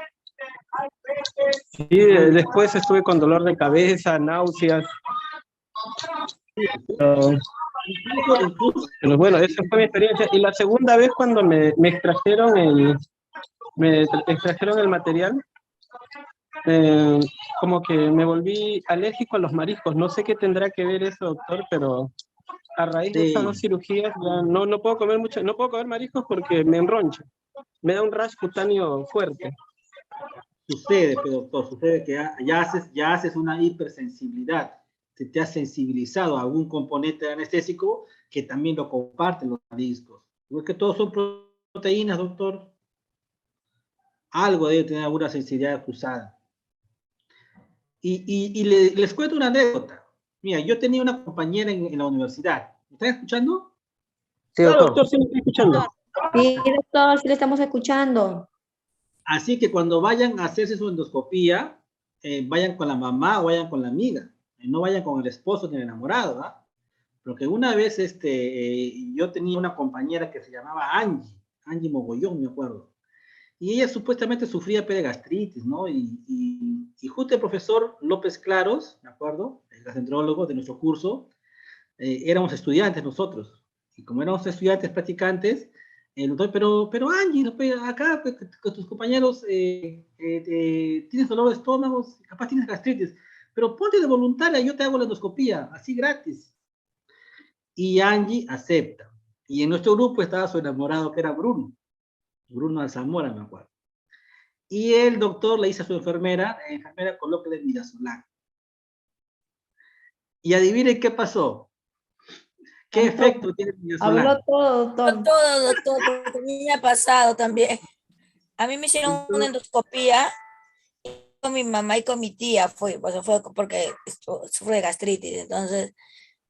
Sí, después estuve con dolor de cabeza, náuseas. Pero bueno, esa fue mi experiencia. Y la segunda vez cuando me extrajeron el material, como que me volví alérgico a los mariscos. No sé qué tendrá que ver eso, doctor, pero a raíz de esas 2 cirugías ya no puedo comer mucho, no puedo comer mariscos porque me enroncha. Me da un rash cutáneo fuerte. Sucede, doctor, sucede que ya haces una hipersensibilidad. Se te ha sensibilizado a algún componente anestésico que también lo comparten los mariscos. ¿No es que todos son proteínas, doctor? Algo debe tener alguna sensibilidad cruzada. Y les cuento una anécdota. Mira, yo tenía una compañera en la universidad. ¿Me están escuchando? Sí, doctor. Claro, doctor, sí me estoy escuchando. Sí, doctor, sí le estamos escuchando. Así que cuando vayan a hacerse su endoscopía, vayan con la mamá o vayan con la amiga. No vayan con el esposo ni el enamorado, ¿ah? Porque una vez yo tenía una compañera que se llamaba Angie Mogollón, me acuerdo. Y ella supuestamente sufría pedegastritis, ¿no? Y justo el profesor López Claros, ¿me acuerdo? El gastroenterólogo de nuestro curso, éramos estudiantes nosotros. Y como éramos estudiantes practicantes, pero Angie, acá con tus compañeros tienes dolor de estómago, capaz tienes gastritis, pero ponte de voluntaria, yo te hago la endoscopía, así gratis. Y Angie acepta. Y en nuestro grupo estaba su enamorado, que era Bruno Alzamora, me acuerdo. Y el doctor le dice a su enfermera, colóquele midazolam. Y adivinen qué pasó. ¿Qué efecto tiene el midazolam? Habló todo, doctor. Todo, doctor, porque a mí me ha pasado también. A mí me hicieron una endoscopía con mi mamá y con mi tía, fue porque sufre de gastritis. Entonces,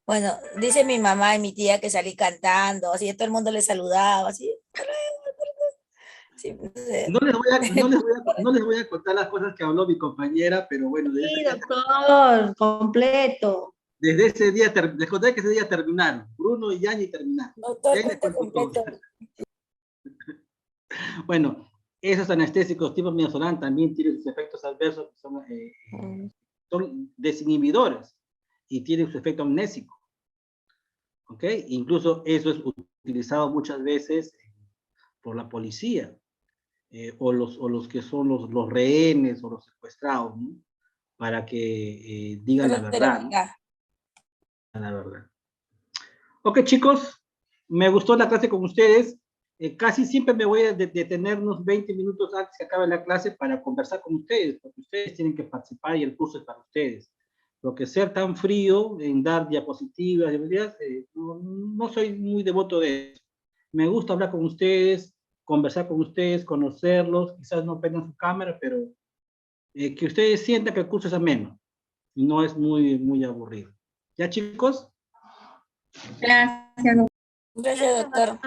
bueno, dice mi mamá y mi tía que salí cantando, así todo el mundo le saludaba, así. Sí, No les voy a contar las cosas que habló mi compañera, pero bueno, Sí, doctor, completo. desde ese día, les conté que ese día terminaron. Bruno y Yanni terminaron. Doctor, Ya les cuento todo. Bueno, esos anestésicos tipo midazolam también tienen sus efectos adversos, que son desinhibidores y tienen su efecto amnésico. ¿Ok? Incluso eso es utilizado muchas veces por la policía o los que son los rehenes o los secuestrados, ¿no? Para que digan la verdad, ¿no? La verdad. Ok, chicos, me gustó la clase con ustedes. Casi siempre me voy a detener unos 20 minutos antes que acabe la clase para conversar con ustedes, porque ustedes tienen que participar y el curso es para ustedes. Lo que ser tan frío en dar diapositivas, no soy muy devoto de eso. Me gusta hablar con ustedes, conversar con ustedes, conocerlos, quizás no prendan su cámara, pero que ustedes sientan que el curso es ameno y no es muy aburrido. ¿Ya, chicos? Gracias, doctor. Gracias, doctor.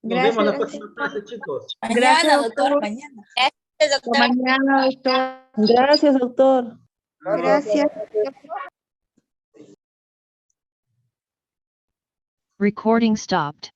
Nos vemos la próxima clase, chicos. Mañana, doctor, mañana. Gracias, doctor. Mañana, doctor. Gracias, doctor. Gracias. Recording stopped.